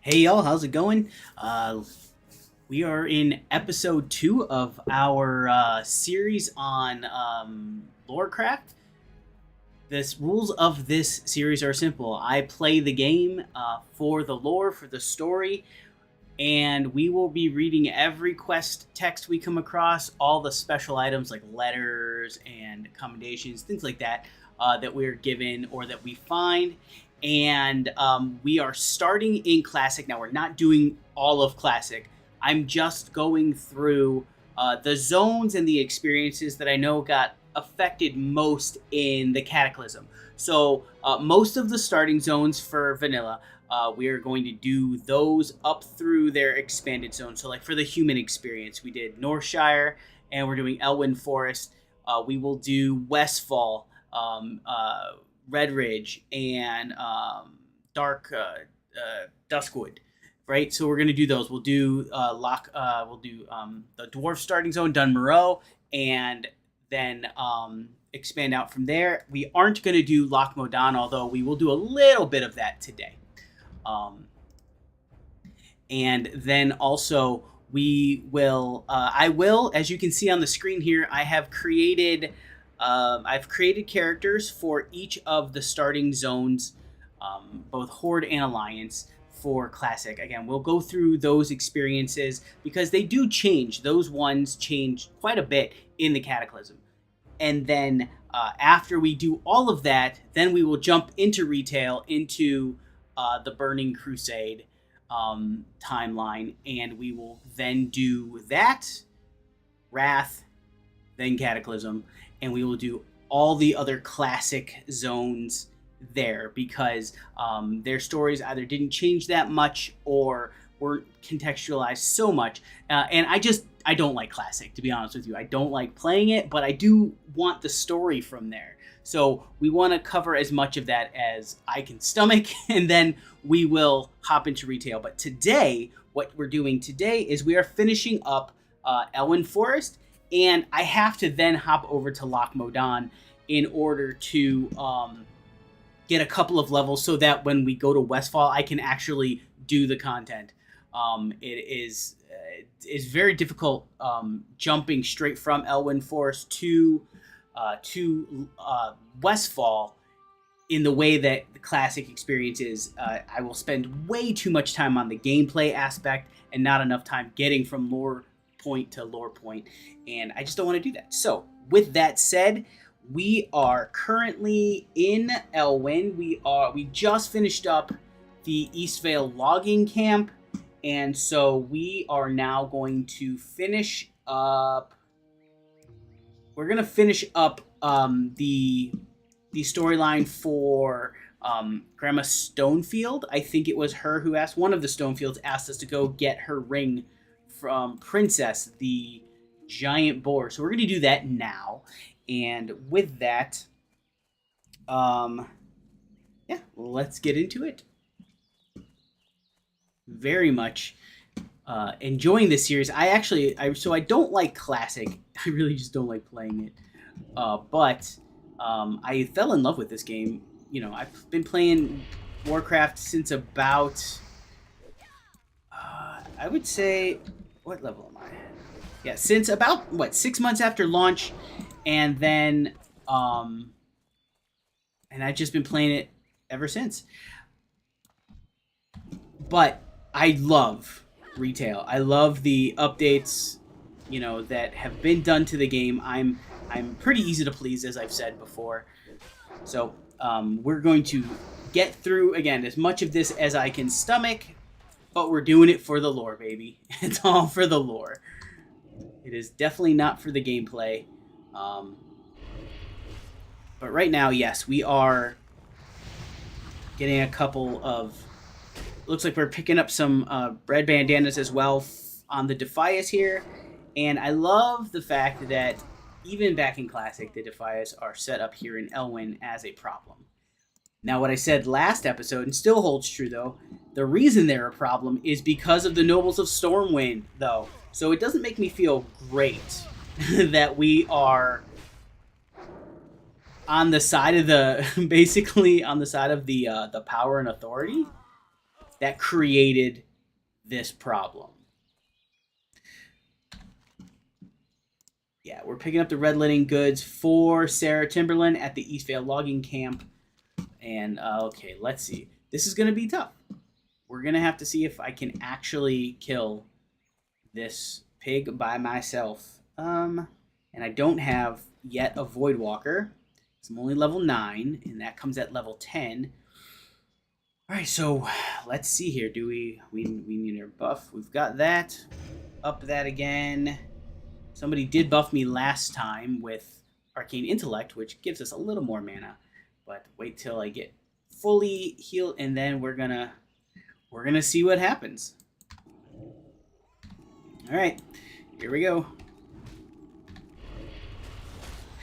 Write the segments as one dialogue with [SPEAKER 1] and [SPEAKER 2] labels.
[SPEAKER 1] Hey y'all, how's it going? We are in episode 2 of our series on Lorecraft. The rules of this series are simple. I play the game for the lore, for the story, and we will be reading every quest text we come across, all the special items like letters and commendations, things like that, that we're given or that we find. And we are starting in Classic. Now, we're not doing all of Classic. I'm just going through the zones and the experiences that I know got affected most in the Cataclysm. So, most of the starting zones for Vanilla, we are going to do those up through their expanded zone. So, like for the human experience, we did Northshire, and we're doing Elwynn Forrest. We will do Westfall, Red Ridge, and Dark Duskwood. Right, so we're gonna do those. We'll do We'll do the Dwarf starting zone, Dunmoreau, and then expand out from there. We aren't gonna do Loch Modan, although we will do a little bit of that today. And then also we will, I will, as you can see on the screen here, I've created characters for each of the starting zones, both Horde and Alliance for Classic. Again, we'll go through those experiences because they do change. Those ones change quite a bit in the Cataclysm. And then after we do all of that, then we will jump into retail, into the Burning Crusade timeline, and we will then do that, Wrath, then Cataclysm, and we will do all the other Classic zones there because their stories either didn't change that much or weren't contextualized so much. And I don't like Classic, to be honest with you. I don't like playing it, but I do want the story from there. So we want to cover as much of that as I can stomach, and then we will hop into retail. But today, what we're doing today is we are finishing up Elwynn Forrest, and I have to then hop over to Loch Modan in order to get a couple of levels so that when we go to Westfall, I can actually do the content. It is very difficult jumping straight from Elwynn Forest to Westfall in the way that the Classic experience is. I will spend way too much time on the gameplay aspect and not enough time getting from lore point to lore point, and I just don't want to do that. So with that said, we are currently in Elwynn. We just finished up the Eastvale logging camp, and so we are now going to finish up. We're gonna finish up the storyline for Grandma Stonefield. I think it was her who asked. One of the Stonefields asked us to go get her ring from Princess, the giant boar. So we're gonna do that now. And with that, yeah, let's get into it. Very much enjoying this series. So I don't like Classic. I really just don't like playing it. But I fell in love with this game. You know, I've been playing Warcraft since about, I would say, what level am I? Yeah, since about, 6 months after launch. And then, and I've just been playing it ever since. But I love retail. I love the updates, you know, that have been done to the game. I'm pretty easy to please, as I've said before. So we're going to get through, again, as much of this as I can stomach, but we're doing it for the lore, baby. It's all for the lore. It is definitely not for the gameplay. But right now, yes, we are getting a couple of... Looks like we're picking up some red bandanas as well on the Difias here. And I love the fact that even back in Classic, the Difias are set up here in Elwynn as a problem. Now, what I said last episode, and still holds true though, the reason they're a problem is because of the Nobles of Stormwind, though. So it doesn't make me feel great that we are on the side of the, basically on the side of the power and authority. that created this problem. Yeah, we're picking up the red linen goods for Sarah Timberland at the Eastvale logging camp. And, okay, let's see. This is going to be tough. We're going to have to see if I can actually kill this pig by myself. And I don't have yet a Void Walker. I'm only level 9, and that comes at level 10. All right, so let's see here. Do we need our buff? We've got that. Up that again. Somebody did buff me last time with Arcane Intellect, which gives us a little more mana. But wait till I get fully healed, and then we're gonna see what happens. All right, here we go.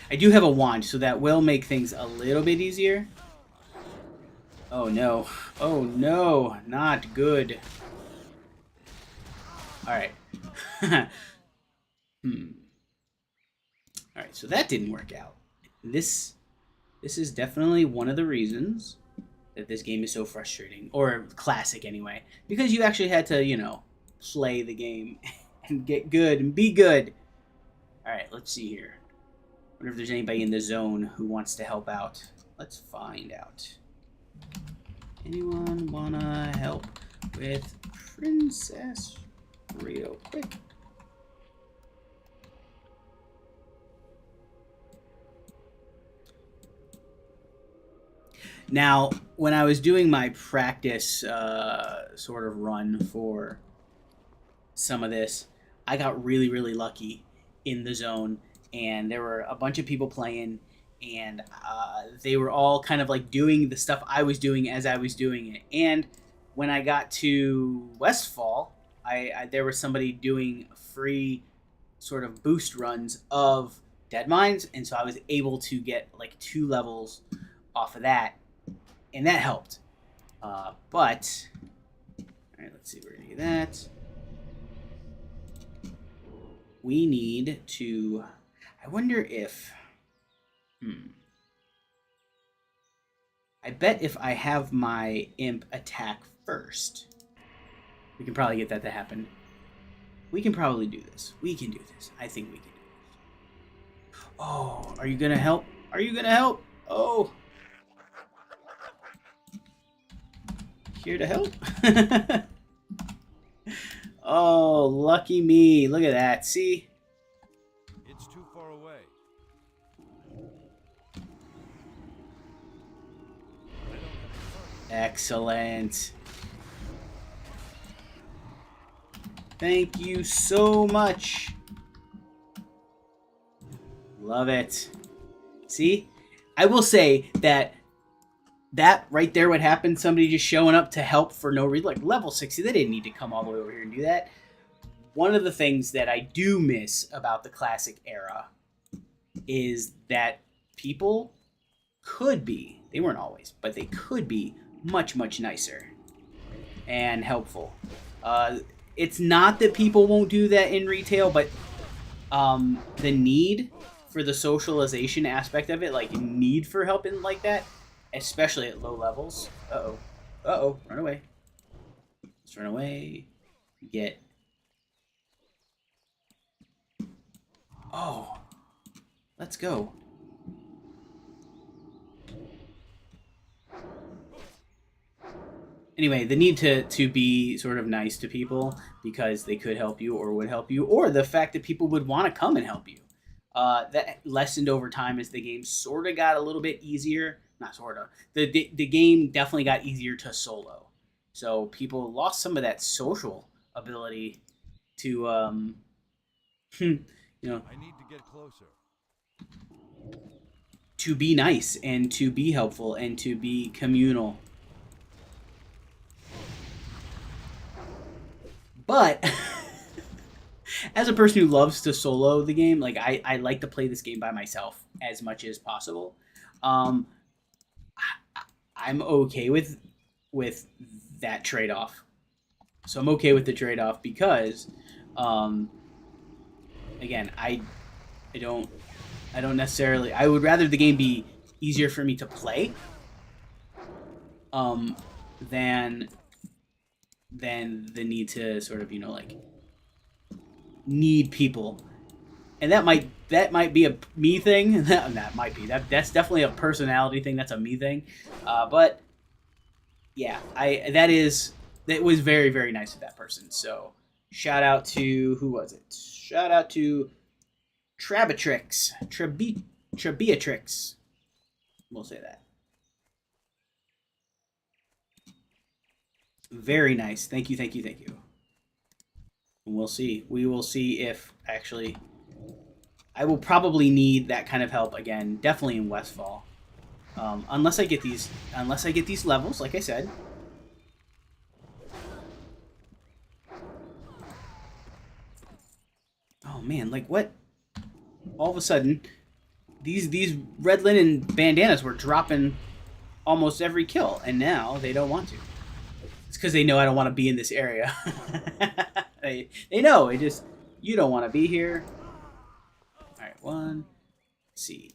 [SPEAKER 1] I do have a wand, so that will make things a little bit easier. Oh no. Oh no. Not good. Alright. Alright, so that didn't work out. This is definitely one of the reasons that this game is so frustrating. Or classic anyway. Because you actually had to, you know, play the game and get good and be good. Alright, let's see here. I wonder if there's anybody in the zone who wants to help out. Let's find out. Anyone wanna help with Princess real quick? Now, when I was doing my practice sort of run for some of this, I got really, really lucky in the zone. And there were a bunch of people playing, and they were all kind of like doing the stuff I was doing as I was doing it. And when I got to Westfall, there was somebody doing free sort of boost runs of Dead Mines, and so I was able to get like 2 levels off of that, and that helped. But all right, let's see, we're gonna get that. We need to. I wonder if. I bet if I have my imp attack first, we can probably get that to happen. We can probably do this. We can do this. I think we can do this. Oh, are you gonna help? Are you gonna help? Oh. Here to help? Oh, lucky me. Look at that. See?
[SPEAKER 2] It's too far away.
[SPEAKER 1] Excellent. Thank you so much. Love it. See? I will say that right there, what happened, somebody just showing up to help for no reason, like level 60, they didn't need to come all the way over here and do that. One of the things that I do miss about the classic era is that people could be, they weren't always, but they could be much, much nicer and helpful. It's not that people won't do that in retail, but the need for the socialization aspect of it, like need for help in like that, especially at low levels. Uh-oh. Uh-oh. Run away. Let's run away. Get. Oh. Let's go. Anyway, the need to be sort of nice to people because they could help you or would help you, or the fact that people would want to come and help you. That lessened over time as the game sort of got a little bit easier. Not sort of. The game definitely got easier to solo. So people lost some of that social ability to, you know,
[SPEAKER 2] I need to get closer.
[SPEAKER 1] To be nice and to be helpful and to be communal. But as a person who loves to solo the game, like I like to play this game by myself as much as possible. I'm okay with that trade-off. So I'm okay with the trade-off because, again, I don't necessarily. I would rather the game be easier for me to play, than than the need to sort of, like, need people. And that might be a me thing. That might be. That's definitely a personality thing. That's a me thing. But yeah, that was very, very nice of that person. So shout out to, who was it? Shout out to Trebeatrix. We'll say that. Very nice. Thank you, thank you, thank you. And we'll see. We will see if actually I will probably need that kind of help again. Definitely in Westfall, unless I get these levels, like I said. Oh man, like what? All of a sudden, these red linen bandanas were dropping almost every kill, and now they don't want to. It's because they know I don't want to be in this area. they know. You don't want to be here. Alright, one. Let's see.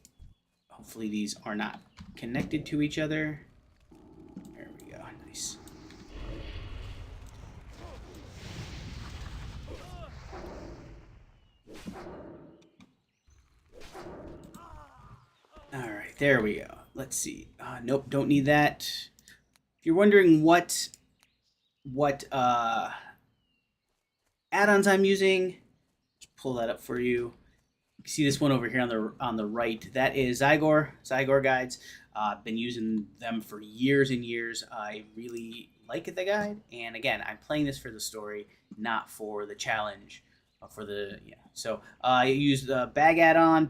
[SPEAKER 1] Hopefully these are not connected to each other. There we go. Nice. Alright, there we go. Let's see. Nope, don't need that. If you're wondering what add-ons I'm using, just pull that up for you. You can see this one over here on the right. That is Zygor guides. I've been using them for years and years. I really like the guide, and again, I'm playing this for the story, not for the challenge. So I used the Baganon,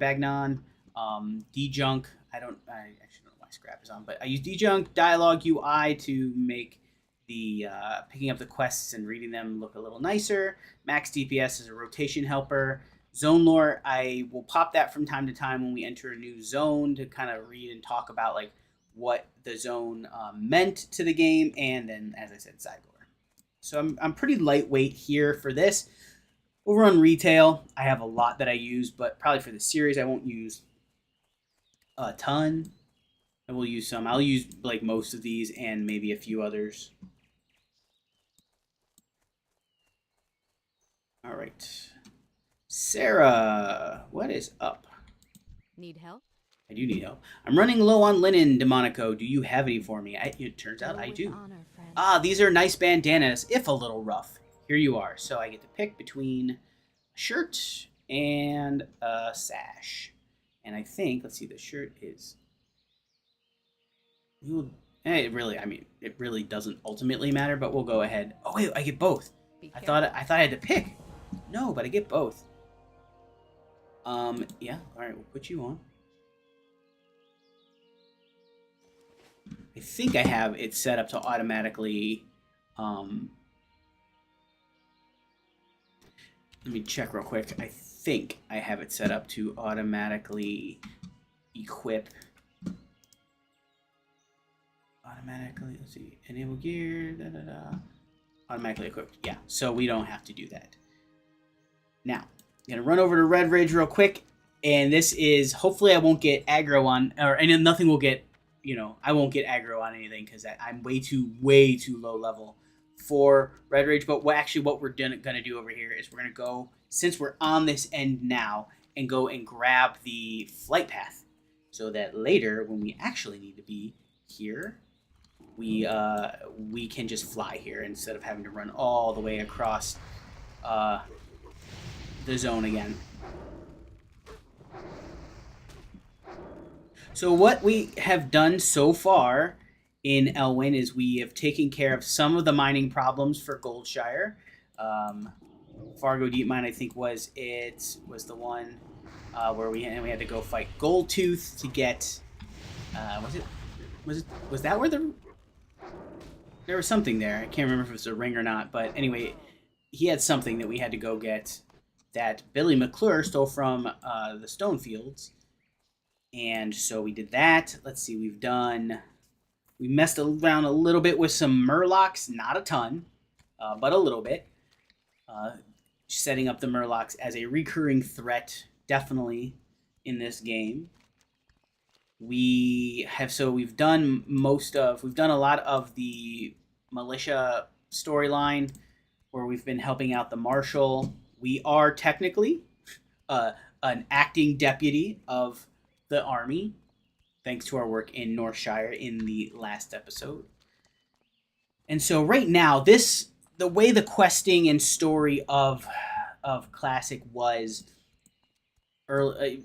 [SPEAKER 1] D-Junk. I actually don't know why Scrap is on, but I use D-Junk Dialogue UI to make the picking up the quests and reading them look a little nicer. MaxDPS is a rotation helper. Zone lore, I will pop that from time to time when we enter a new zone to kind of read and talk about like what the zone meant to the game, and then, as I said, Zygor. So I'm pretty lightweight here for this. Over on retail, I have a lot that I use, but probably for the series, I won't use a ton. I will use some. I'll use like most of these and maybe a few others. All right. Sarah, what is up?
[SPEAKER 3] Need help?
[SPEAKER 1] I do need help. I'm running low on linen, Demoniko. Do you have any for me? It turns out I do.
[SPEAKER 3] Honor,
[SPEAKER 1] These are nice bandanas, if a little rough. Here you are. So I get to pick between a shirt and a sash. And I think, let's see, the shirt is... It really doesn't ultimately matter, but we'll go ahead. Oh, wait, I get both. I thought I had to pick. No, but I get both. Yeah, alright, we'll put you on. I think I have it set up to automatically, let me check real quick. I think I have it set up to automatically equip. Let's see, enable gear, automatically equipped. Yeah, so we don't have to do that. Now, I'm going to run over to Red Ridge real quick, and this is, hopefully I won't get aggro on, and nothing will get, I won't get aggro on anything, because I'm way too low level for Red Ridge. But what we're going to do over here is we're going to go, since we're on this end now, and go and grab the flight path, so that later, when we actually need to be here, we can just fly here instead of having to run all the way across the zone again. So what we have done so far in Elwynn is we have taken care of some of the mining problems for Goldshire. Fargo Deep Mine, I think, was the one where we had to go fight Goldtooth to get. Was that where there was something there? I can't remember if it was a ring or not, but anyway, he had something that we had to go get that Billy McClure stole from the Stonefields. And so we did that. Let's see, we messed around a little bit with some Murlocs, not a ton, but a little bit. Setting up the Murlocs as a recurring threat, definitely, in this game. We've done a lot of the militia storyline where we've been helping out the marshal. We are technically an acting deputy of the army, thanks to our work in Northshire in the last episode. And so right now, the way the questing and story of Classic was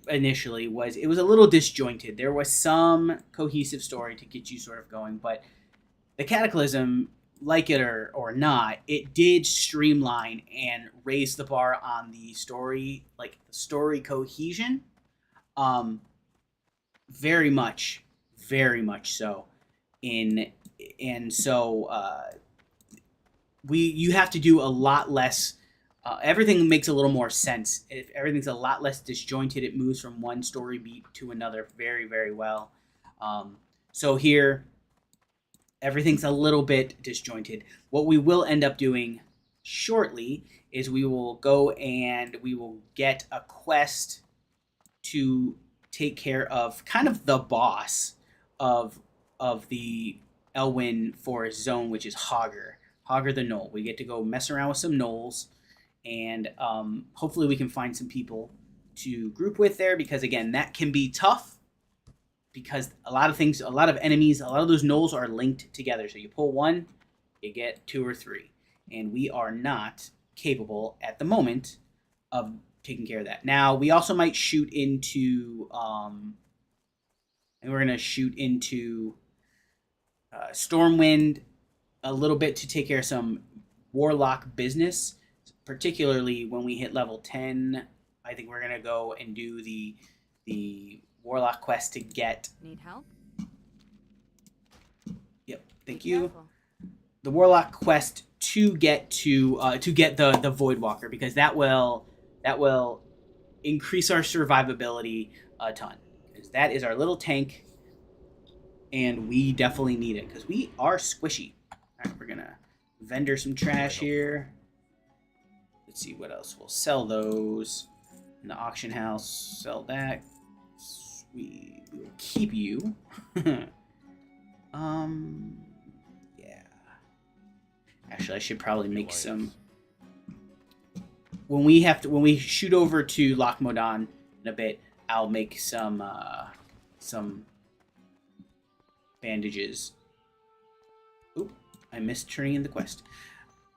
[SPEAKER 1] initially was it was a little disjointed. There was some cohesive story to get you sort of going, but the Cataclysm, like it or not, it did streamline and raise the bar on the story, like the story cohesion. Very much so. You have to do a lot less. Everything makes a little more sense. Everything's a lot less disjointed. It moves from one story beat to another very, very well. So here, everything's a little bit disjointed. What we will end up doing shortly is we will go and we will get a quest to take care of kind of the boss of the Elwynn Forrest zone, which is Hogger the Gnoll. We get to go mess around with some gnolls, and hopefully we can find some people to group with there, because again, that can be tough because a lot of enemies, a lot of those gnolls are linked together. So you pull one, you get two or three, and we are not capable at the moment of taking care of that. Now, we also might shoot into, and we're going to shoot into Stormwind a little bit to take care of some Warlock business, particularly when we hit level 10. I think we're going to go and do the Warlock quest to get...
[SPEAKER 3] Need help?
[SPEAKER 1] Yep, thank you. The Warlock quest to get the Voidwalker, because that will increase our survivability a ton. Because that is our little tank, and we definitely need it because we are squishy. All right, we're gonna vendor some trash here. Let's see what else. We'll sell those in the auction house. Sell that. We will keep you. Yeah. Actually, I should probably make some. When we shoot over to Loch Modan in a bit, I'll make some bandages. Oop, I missed turning in the quest.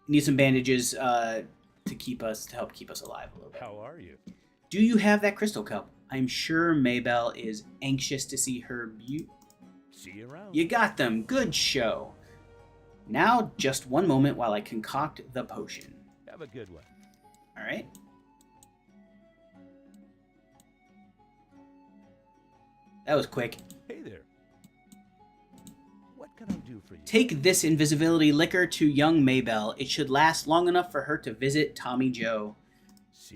[SPEAKER 1] Need some bandages to help keep us alive a little bit.
[SPEAKER 2] How are you?
[SPEAKER 1] Do you have that crystal cup? I'm sure Maybell is anxious to see her beauty.
[SPEAKER 2] See you around.
[SPEAKER 1] You got them. Good show. Now, just one moment while I concoct the potion.
[SPEAKER 2] Have a good one.
[SPEAKER 1] All right. That was quick.
[SPEAKER 2] Hey there. What can I do for you?
[SPEAKER 1] Take this invisibility liquor to young Maybell. It should last long enough for her to visit Tommy Joe.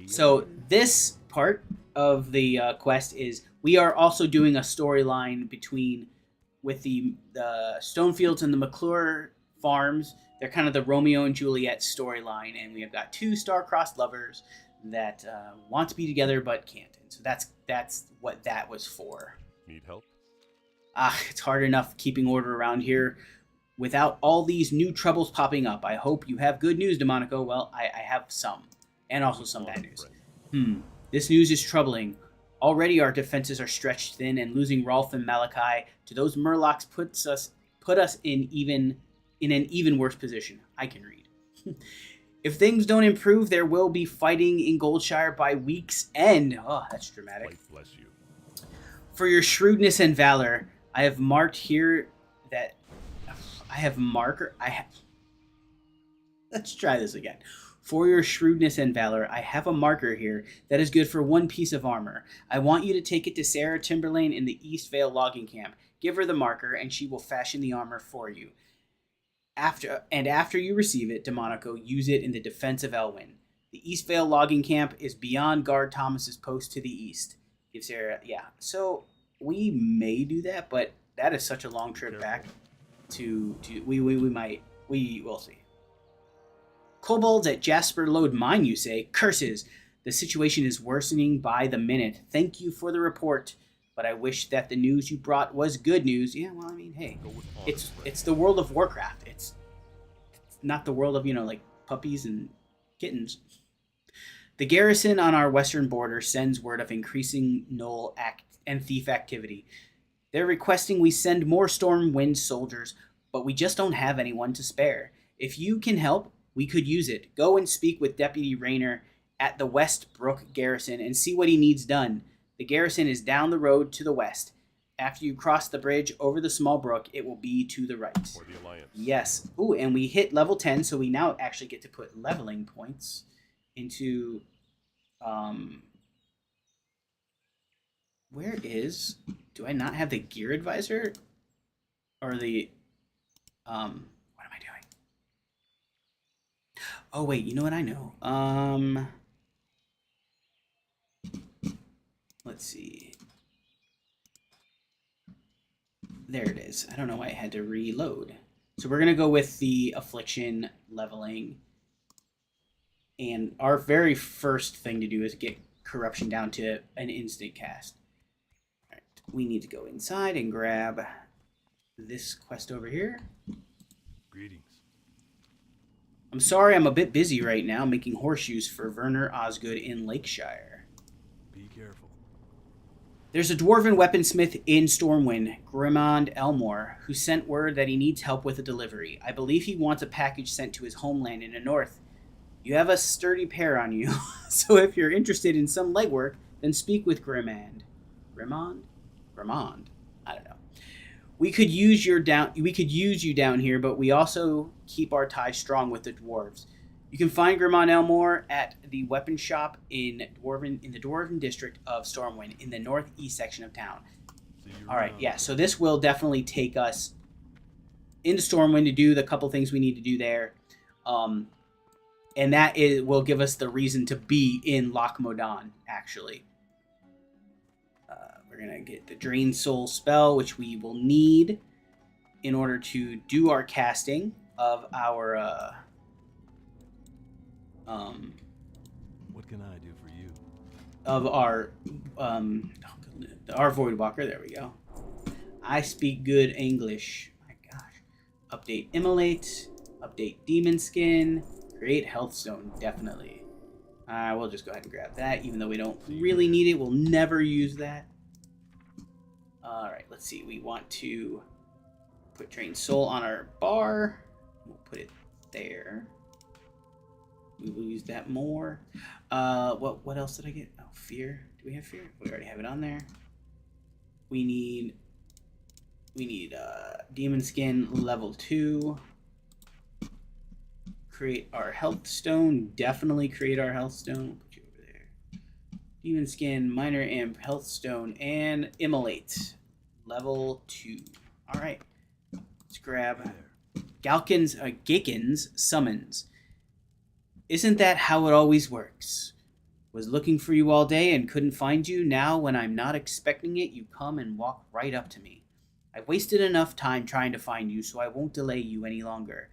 [SPEAKER 1] So this part of the quest is we are also doing a storyline with the Stonefields and the McClure farms. They're kind of the Romeo and Juliet storyline, and we have got two star-crossed lovers that want to be together but can't. And so that's what that was for.
[SPEAKER 2] Need help?
[SPEAKER 1] It's hard enough keeping order around here without all these new troubles popping up. I hope you have good news, Demoniko. Well, I have some, and also some bad news. This news is troubling. Already our defenses are stretched thin, and losing Rolf and Malachi to those Murlocs put us in an even worse position. I can read. If things don't improve, there will be fighting in Goldshire by week's end. Oh, that's dramatic.
[SPEAKER 2] Life bless you.
[SPEAKER 1] For your shrewdness and valor, I have marked here that Let's try this again. For your shrewdness and valor, I have a marker here that is good for one piece of armor. I want you to take it to Sarah Timberlane in the East Vale logging camp. Give her the marker, and she will fashion the armor for you. After you receive it, Demoniko, use it in the defense of Elwynn. The East Vale logging camp is beyond Guard Thomas's post to the east. Give Sarah, yeah. So we may do that, but that is such a long trip back. We will see. Kobolds at Jasper Lode Mine, you say? Curses! The situation is worsening by the minute. Thank you for the report, but I wish that the news you brought was good news. Yeah, well, I mean, hey, it's the world of Warcraft. It's not the world of, like puppies and kittens. The garrison on our western border sends word of increasing gnoll and thief activity. They're requesting we send more Stormwind soldiers, but we just don't have anyone to spare. If you can help, we could use it. Go and speak with Deputy Rayner at the West Brook Garrison and see what he needs done. The garrison is down the road to the west. After you cross the bridge over the small brook, it will be to the right.
[SPEAKER 2] For the Alliance.
[SPEAKER 1] Yes. Ooh, and we hit level 10, so we now actually get to put leveling points into... Where is... Do I not have the gear advisor? Or the... What am I doing? Oh, wait, you know what I know? Let's see. There it is. I don't know why I had to reload. So we're going to go with the Affliction leveling. And our very first thing to do is get Corruption down to an instant cast. All right. We need to go inside and grab this quest over here.
[SPEAKER 2] Greetings.
[SPEAKER 1] I'm sorry I'm a bit busy right now making horseshoes for Werner Osgood in Lakeshire.
[SPEAKER 2] Be careful.
[SPEAKER 1] There's a dwarven weaponsmith in Stormwind, Grimond Elmore, who sent word that he needs help with a delivery. I believe he wants a package sent to his homeland in the north. You have a sturdy pair on you, so if you're interested in some legwork, then speak with Grimond. Grimond? I don't know. We could use you down here, but we also keep our ties strong with the dwarves. You can find Grimond Elmore at the weapon shop in the Dwarven district of Stormwind in the northeast section of town. All right, yeah, so this will definitely take us into Stormwind to do the couple things we need to do there. And that will give us the reason to be in Loch Modan, actually. We're going to get the Drain Soul spell, which we will need in order to do our casting of our...
[SPEAKER 2] what can I do for you?
[SPEAKER 1] Of our Voidwalker. There we go. I speak good English. My gosh. Update Immolate. Update Demon Skin. Create Healthstone. Definitely. We'll just go ahead and grab that, even though we don't really need it. We'll never use that. Alright, let's see. We want to put Drain Soul on our bar. We'll put it there. We will use that more. What else did I get? Oh, Fear. Do we have Fear? We already have it on there. We need Demon Skin level 2. Create our Health Stone. Definitely create our Health Stone. We'll put you over there. Demon Skin, Minor Imp, Health Stone, and Immolate. Level 2. Alright. Let's grab Gaken's Summons. Isn't that how it always works? Was looking for you all day and couldn't find you. Now, when I'm not expecting it, you come and walk right up to me. I've wasted enough time trying to find you, so I won't delay you any longer.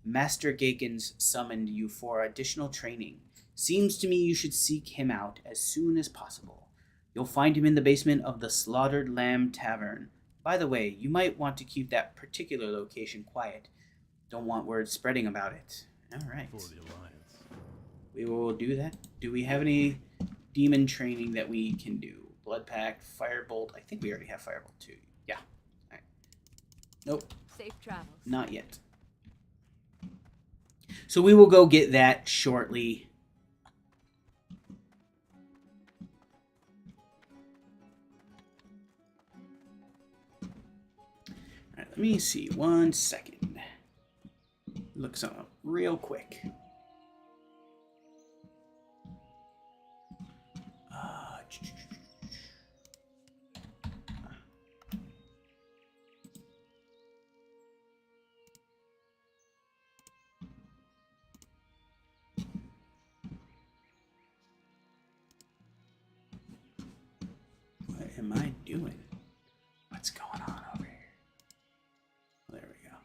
[SPEAKER 1] Master Gaken's summoned you for additional training. Seems to me you should seek him out as soon as possible. You'll find him in the basement of the Slaughtered Lamb Tavern. By the way, you might want to keep that particular location quiet. Don't want word spreading about it. All right.
[SPEAKER 2] For the Alliance.
[SPEAKER 1] We will do that. Do we have any demon training that we can do? Blood Pact, Firebolt. I think we already have Firebolt too. Yeah. All right. Nope.
[SPEAKER 3] Safe travels.
[SPEAKER 1] Not yet. So we will go get that shortly. All right, let me see. 1 second. Look something up real quick. What am I doing? What's going on over here? There we go.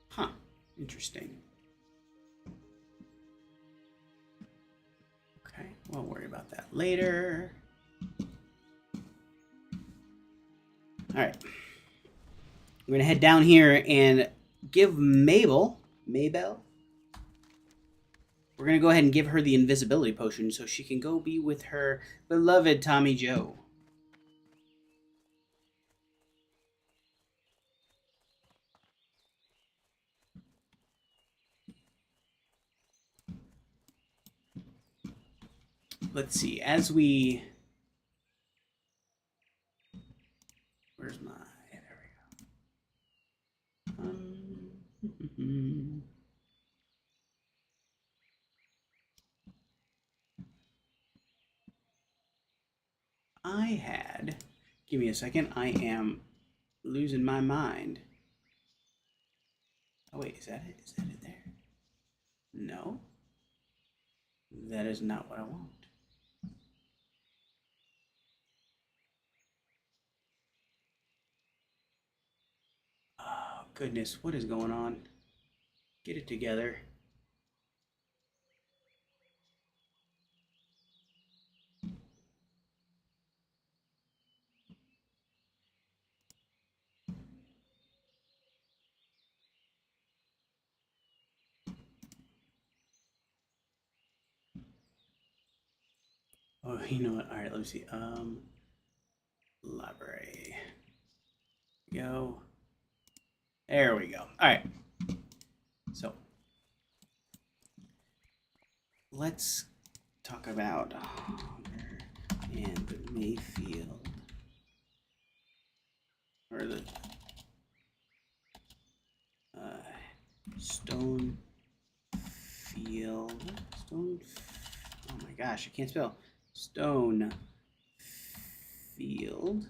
[SPEAKER 1] Huh. Interesting. Okay, won't worry about that later. Alright. We're going to head down here and give Mabel, we're going to go ahead and give her the invisibility potion so she can go be with her beloved Tommy Joe. Let's see, as we... Where's my... There we go. I had... Give me a second. I am losing my mind. Oh, wait. Is that it? Is that it there? No. That is not what I want. Oh, goodness. What is going on? Get it together. Oh, you know what? All right, let me see. Library. Go. There we go. All right. So, let's talk about Horde and Mayfield. Or the Stone Field. Oh my gosh, I can't spell. Stone Field.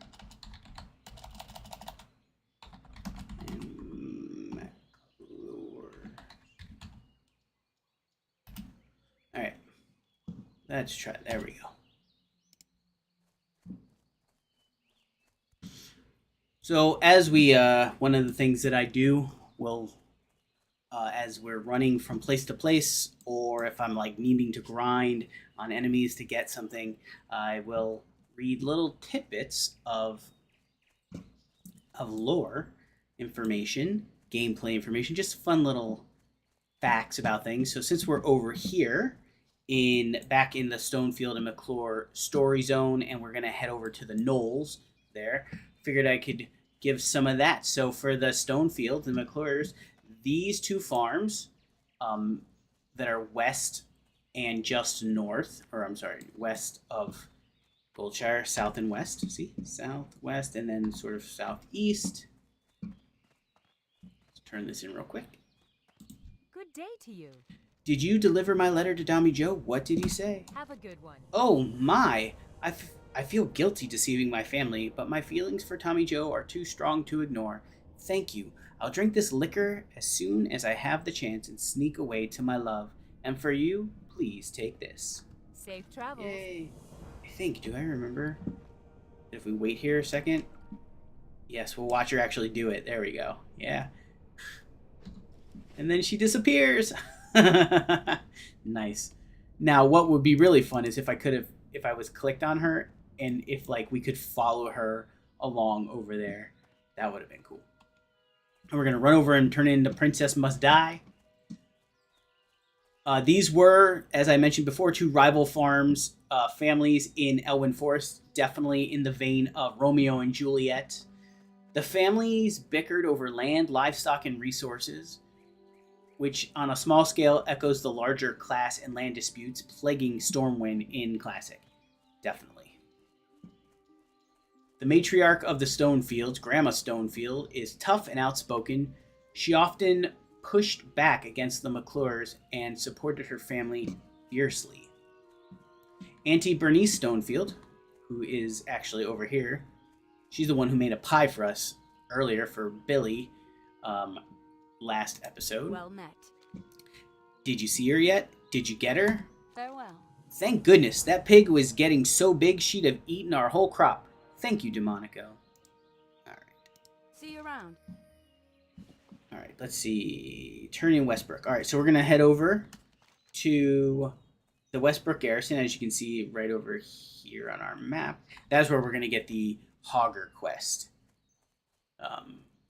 [SPEAKER 1] And McClure. Alright. Let's try. There we go. So as we, one of the things that I do will, as we're running from place to place, or if I'm like needing to grind on enemies to get something, I will read little tidbits of lore information, gameplay information, just fun little facts about things. So since we're over here back in the Stonefield and McClure story zone, and we're gonna head over to the Knolls there, figured I could give some of that. So for the Stonefield and McClures, these two farms that are west and just north, or I'm sorry, west of Goldshire, south and west. See? Southwest and then sort of southeast. Let's turn this in real quick.
[SPEAKER 3] Good day to you.
[SPEAKER 1] Did you deliver my letter to Tommy Joe? What did he say?
[SPEAKER 3] Have a good one.
[SPEAKER 1] Oh my! I feel guilty deceiving my family, but my feelings for Tommy Joe are too strong to ignore. Thank you. I'll drink this liquor as soon as I have the chance and sneak away to my love. And for you, please take this.
[SPEAKER 3] Safe travels.
[SPEAKER 1] Yay. I think, do I remember? If we wait here a second? Yes, we'll watch her actually do it. There we go. Yeah. And then she disappears. Nice. Now, what would be really fun is if I was clicked on her and if like we could follow her along over there. That would have been cool. And we're going to run over and turn into Princess Must Die. These were, as I mentioned before, two rival families in Elwynn Forrest, definitely in the vein of Romeo and Juliet. The families bickered over land, livestock, and resources, which on a small scale echoes the larger class and land disputes plaguing Stormwind in Classic. Definitely. The matriarch of the Stonefields, Grandma Stonefield, is tough and outspoken. She often pushed back against the McClures and supported her family fiercely. Auntie Bernice Stonefield, who is actually over here, she's the one who made a pie for us earlier for Billy last episode.
[SPEAKER 3] Well met.
[SPEAKER 1] Did you see her yet? Did you get her?
[SPEAKER 3] Farewell.
[SPEAKER 1] Thank goodness, that pig was getting so big she'd have eaten our whole crop. Thank you, Demoniko. Alright.
[SPEAKER 3] See you around.
[SPEAKER 1] Alright, let's see. Turning Westbrook. Alright, so we're going to head over to the Westbrook Garrison, as you can see right over here on our map. That's where we're going to get the Hogger quest.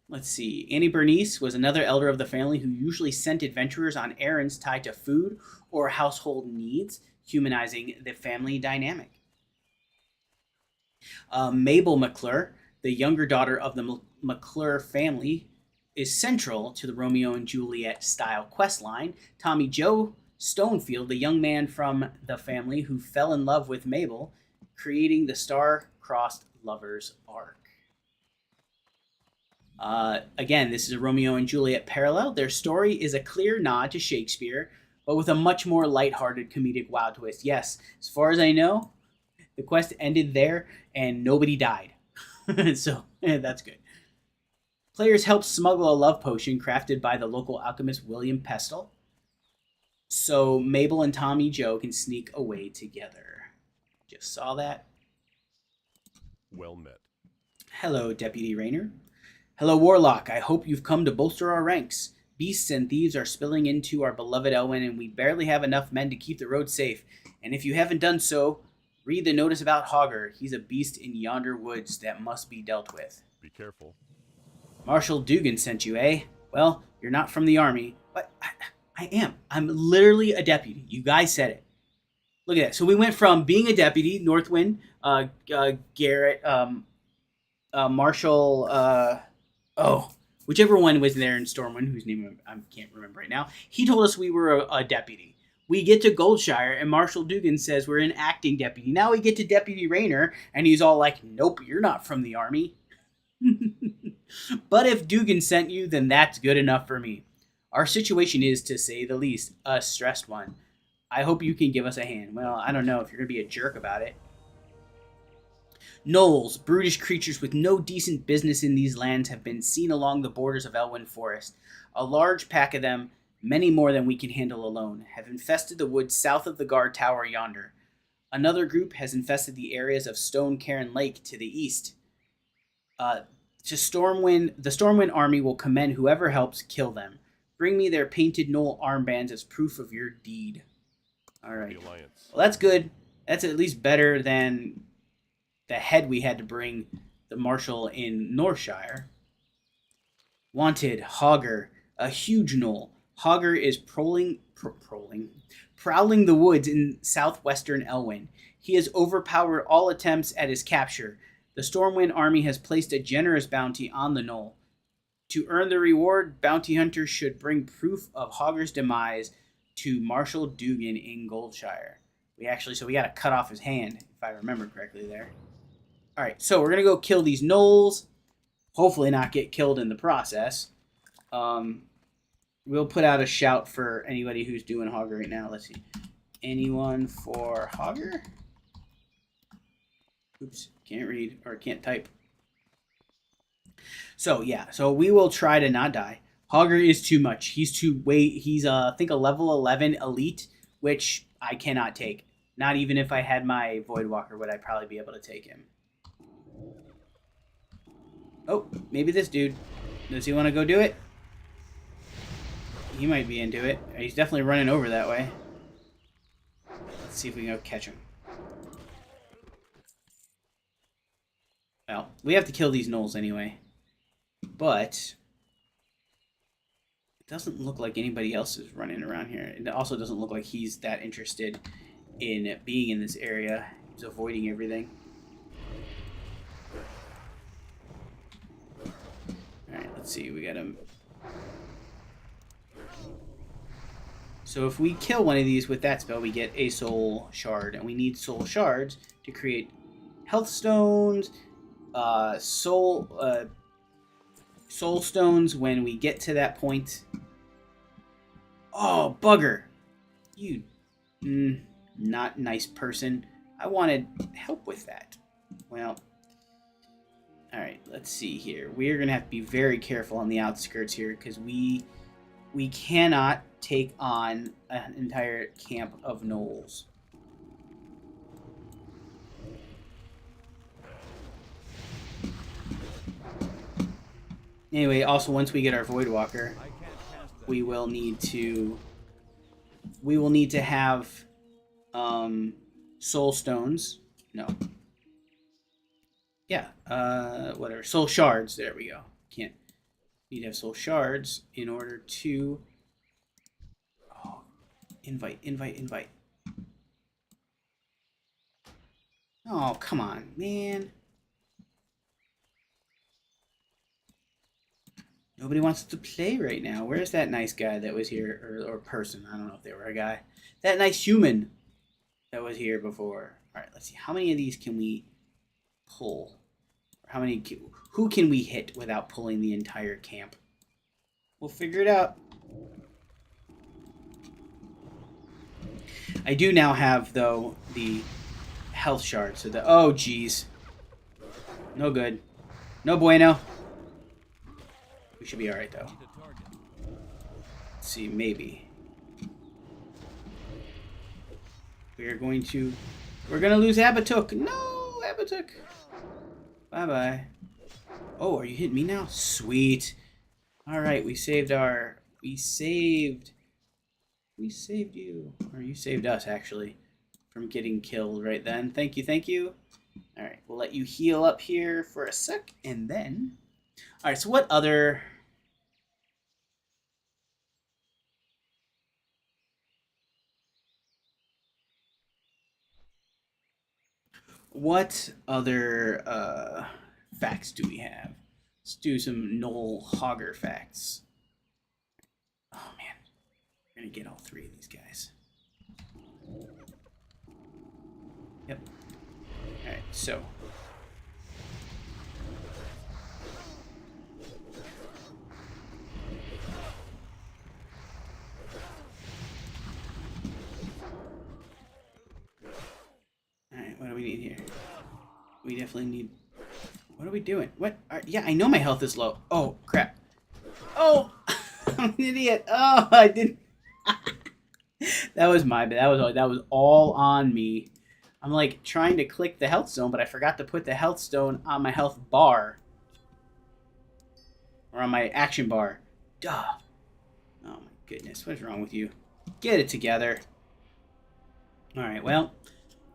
[SPEAKER 1] Let's see. Annie Bernice was another elder of the family who usually sent adventurers on errands tied to food or household needs, humanizing the family dynamic. Mabel McClure, the younger daughter of the McClure family, is central to the Romeo and Juliet style questline. Tommy Joe Stonefield, the young man from the family who fell in love with Mabel, creating the star-crossed lovers arc. Again, this is a Romeo and Juliet parallel. Their story is a clear nod to Shakespeare, but with a much more lighthearted comedic WoW twist. Yes, as far as I know, the quest ended there and nobody died. So, that's good. Players help smuggle a love potion crafted by the local alchemist William Pestle, so Mabel and Tommy Joe can sneak away together. Just saw that.
[SPEAKER 2] Well met.
[SPEAKER 1] Hello, Deputy Raynor. Hello, Warlock. I hope you've come to bolster our ranks. Beasts and thieves are spilling into our beloved Elwynn, and we barely have enough men to keep the road safe. And if you haven't done so, read the notice about Hogger. He's a beast in yonder woods that must be dealt with.
[SPEAKER 2] Be careful.
[SPEAKER 1] Marshal Dugan sent you, eh? Well, you're not from the army, but I am. I'm literally a deputy. You guys said it. Look at that. So we went from being a deputy, Northwind, Garrett, Marshal, whichever one was there in Stormwind, whose name I can't remember right now. He told us we were a deputy. We get to Goldshire, and Marshal Dugan says we're an acting deputy. Now we get to Deputy Raynor, and he's all like, nope, you're not from the army. But if Dugan sent you, then that's good enough for me. Our situation is, to say the least, a stressed one. I hope you can give us a hand. Well, I don't know if you're going to be a jerk about it. Gnolls, brutish creatures with no decent business in these lands, have been seen along the borders of Elwynn Forest. A large pack of them, many more than we can handle alone, have infested the woods south of the guard tower yonder. Another group has infested the areas of Stone Cairn Lake to the east. The Stormwind army will commend whoever helps kill them. Bring me their painted gnoll armbands as proof of your deed. All right. Well, that's good. That's at least better than the head we had to bring the marshal in Northshire. Wanted, Hogger, a huge gnoll. Hogger is prowling the woods in southwestern Elwynn. He has overpowered all attempts at his capture. The Stormwind army has placed a generous bounty on the gnoll. To earn the reward, bounty hunters should bring proof of Hogger's demise to Marshal Dugan in Goldshire. We got to cut off his hand, if I remember correctly there. All right, so we're going to go kill these gnolls. Hopefully not get killed in the process. We'll put out a shout for anybody who's doing Hogger right now. Let's see. Anyone for Hogger? Oops, can't read or can't type. So, yeah. So we will try to not die. Hogger is too much. He's I think a level 11 elite, which I cannot take. Not even if I had my Voidwalker would I probably be able to take him. Oh, maybe this dude. Does he want to go do it? He might be into it. He's definitely running over that way. Let's see if we can go catch him. Well, we have to kill these gnolls anyway. But it doesn't look like anybody else is running around here. It also doesn't look like he's that interested in being in this area. He's avoiding everything. Alright, let's see. We got him. So if we kill one of these with that spell, we get a soul shard. And we need soul shards to create health stones, soul stones when we get to that point. Oh, bugger. You not nice person. I wanted help with that. Well, alright, let's see here. We're going to have to be very careful on the outskirts here because we cannot take on an entire camp of gnolls. Anyway, also once we get our Voidwalker, we will need to have soul stones. No. Yeah, whatever. Soul shards. There we go. Can't Need to have soul shards in order to... Oh, invite. Oh, come on, man. Nobody wants to play right now. Where's that nice guy that was here? Or person. I don't know if they were a guy. That nice human that was here before. Alright, let's see. How many of these can we pull? Or how many... Who can we hit without pulling the entire camp? We'll figure it out. I do now have, though, the health shard. So the... Oh, jeez. No good. No bueno. We should be alright, though. Let's see, maybe. We're going to lose Abatuk. No, Abatuk. Bye-bye. Oh, are you hitting me now? Sweet. Alright, we saved you. Or you saved us, actually, from getting killed right then. Thank you. Alright, we'll let you heal up here for a sec, and then... Alright, so what other... What other facts do we have? Let's do some Knoll Hogger facts. Oh man, we're gonna get all three of these guys. Yep. Alright, so. Alright, what do we need here? We definitely need... What are we doing? What? Yeah, I know my health is low. Oh, crap. Oh! I'm an idiot. Oh, I didn't... That was my bad. That was all on me. I'm like trying to click the health stone, but I forgot to put the health stone on my health bar. Or on my action bar. Duh. Oh my goodness. What is wrong with you? Get it together. Alright, well...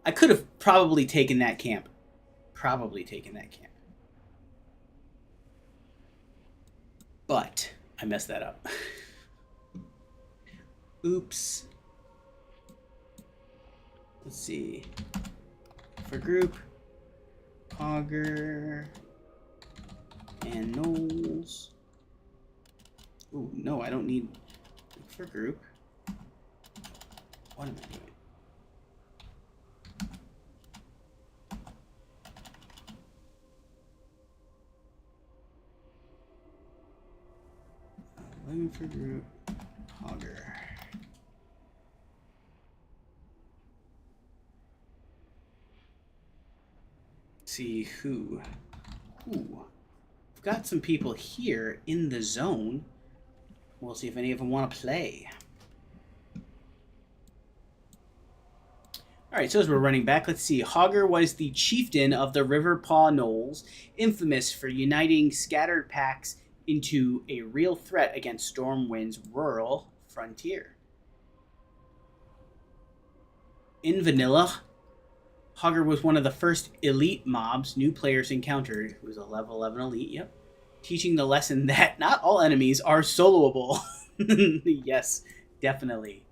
[SPEAKER 1] I could have probably taken that camp. But I messed that up. Oops. Let's see. For group, Hogger, and Knolls. Ooh, no, I don't need for group. What am I doing? Looking for group, Hogger. See who. Ooh. We've got some people here in the zone. We'll see if any of them want to play. Alright, so as we're running back, let's see. Hogger was the chieftain of the River Paw Knolls, infamous for uniting scattered packs into a real threat against Stormwind's rural frontier. In vanilla, Hogger was one of the first elite mobs new players encountered, who was a level 11 elite, yep, teaching the lesson that not all enemies are soloable. Yes, definitely.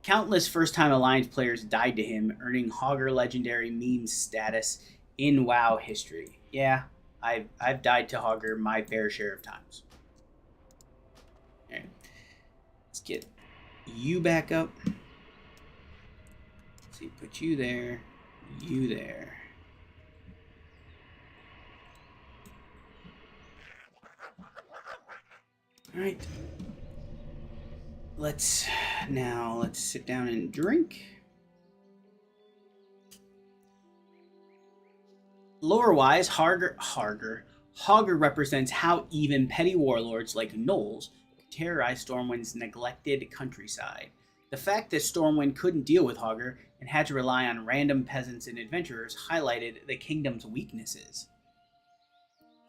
[SPEAKER 1] Countless first-time Alliance players died to him, earning Hogger legendary meme status in WoW history. Yeah, I've died to Hogger my fair share of times. Alright. Let's get you back up. Let's see, put you there. You there. Alright. Let's sit down and drink. Lore-wise, Hogger represents how even petty warlords like Knolls could terrorize Stormwind's neglected countryside. The fact that Stormwind couldn't deal with Hogger and had to rely on random peasants and adventurers highlighted the kingdom's weaknesses.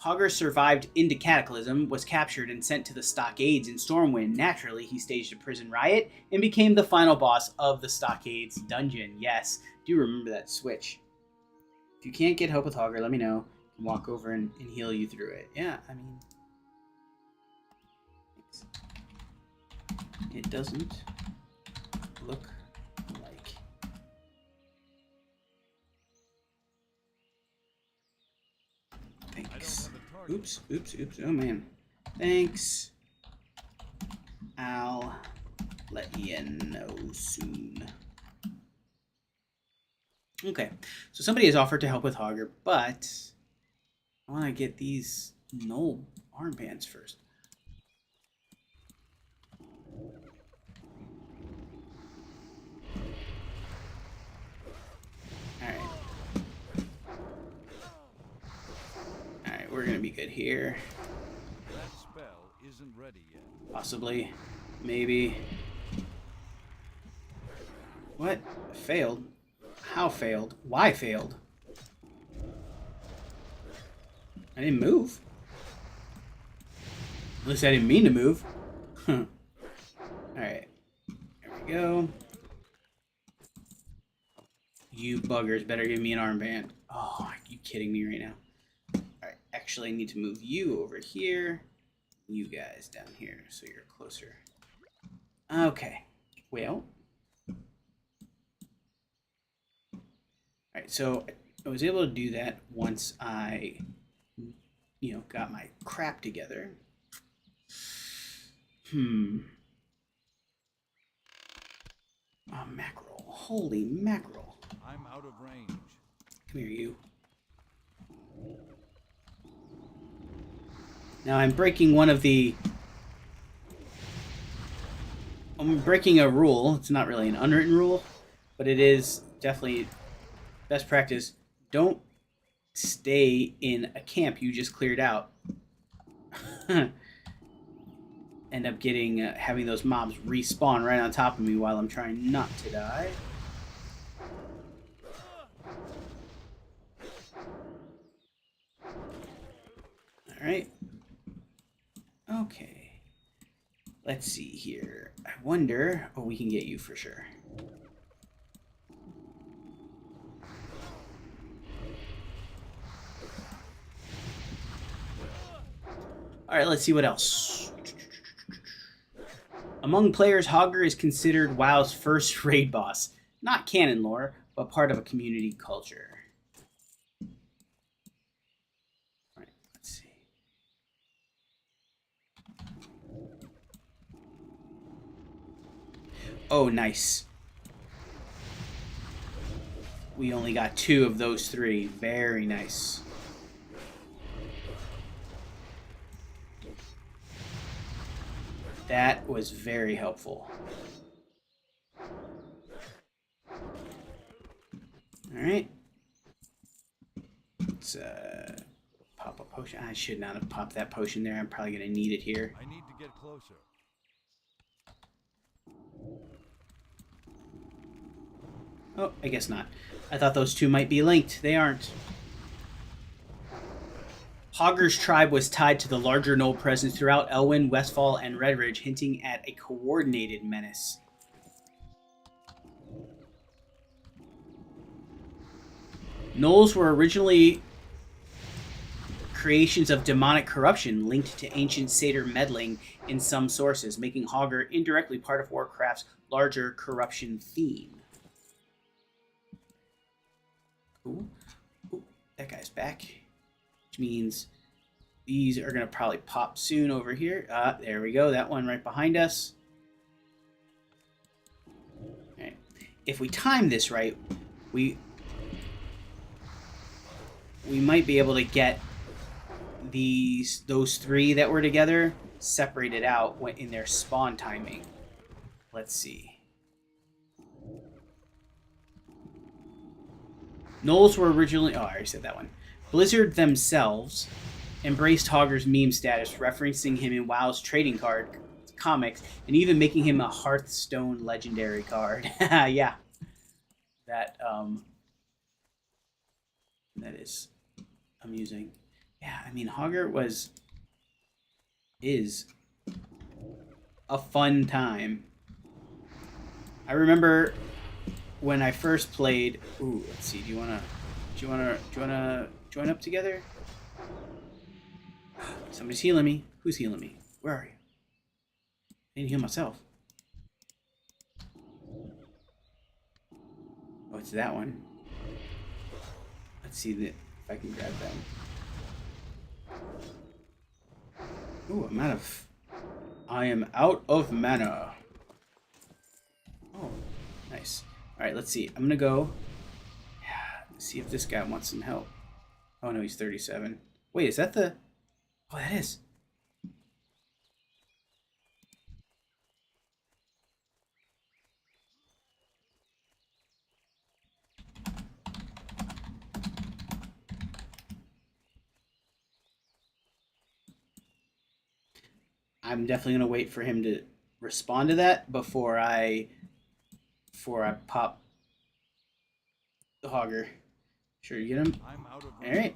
[SPEAKER 1] Hogger survived into Cataclysm, was captured and sent to the Stockades in Stormwind. Naturally, he staged a prison riot and became the final boss of the Stockades dungeon. Yes, do remember that switch. If you can't get help with Hogger, let me know. I can walk over and heal you through it. Yeah, I mean, It doesn't look like. Thanks. Oops. Oh man. Thanks. I'll let you know soon. Okay, so somebody has offered to help with Hogger, but I want to get these Knoll armbands first. Alright, we're gonna be good here.
[SPEAKER 4] That spell isn't ready yet.
[SPEAKER 1] Possibly. Maybe. What? Failed? How failed? Why failed? I didn't move. At least I didn't mean to move. Alright. There we go. You buggers better give me an armband. Oh, are you kidding me right now? Alright, actually I need to move you over here. You guys down here so you're closer. Okay. Well. Alright, so I was able to do that once I, got my crap together. Oh, mackerel. Holy mackerel.
[SPEAKER 4] I'm out of range.
[SPEAKER 1] Come here, you. Now I'm breaking I'm breaking a rule. It's not really an unwritten rule, but it is definitely best practice. Don't stay in a camp you just cleared out. End up getting having those mobs respawn right on top of me while I'm trying not to die. Alright. Okay. Let's see here. I wonder... Oh, we can get you for sure. Alright, let's see what else. Among players, Hogger is considered WoW's first raid boss. Not canon lore, but part of a community culture. Alright, let's see. Oh, nice. We only got 2 of those 3. Very nice. That was very helpful. Alright. Let's pop a potion. I should not have popped that potion there. I'm probably going to need it here.
[SPEAKER 4] I need to get closer.
[SPEAKER 1] Oh, I guess not. I thought those 2 might be linked. They aren't. Hogger's tribe was tied to the larger Knoll presence throughout Elwynn, Westfall, and Redridge, hinting at a coordinated menace. Knolls were originally creations of demonic corruption linked to ancient satyr meddling in some sources, making Hogger indirectly part of Warcraft's larger corruption theme. Ooh, that guy's back. Which means these are going to probably pop soon over here. There we go. That one right behind us. Alright. If we time this right, we might be able to get those 3 that were together separated out in their spawn timing. Let's see. Knolls were originally... Oh, I already said that one. Blizzard themselves embraced Hogger's meme status, referencing him in WoW's trading card comics, and even making him a Hearthstone legendary card. Yeah. That is amusing. Yeah, I mean, Hogger is a fun time. I remember when I first played... Ooh, let's see. Do you wanna join up together? Somebody's healing me. Who's healing me? Where are you? didn't heal myself. Oh, it's that one. Let's see if I can grab that. Ooh, I am out of mana. Oh, nice. All right, let's see. I'm gonna go see if this guy wants some help. Oh no, he's 37. Wait, is that the? Oh, that is. I'm definitely gonna wait for him to respond to that before I pop the hogger. Sure, you get him.
[SPEAKER 4] I'm out of
[SPEAKER 1] All right,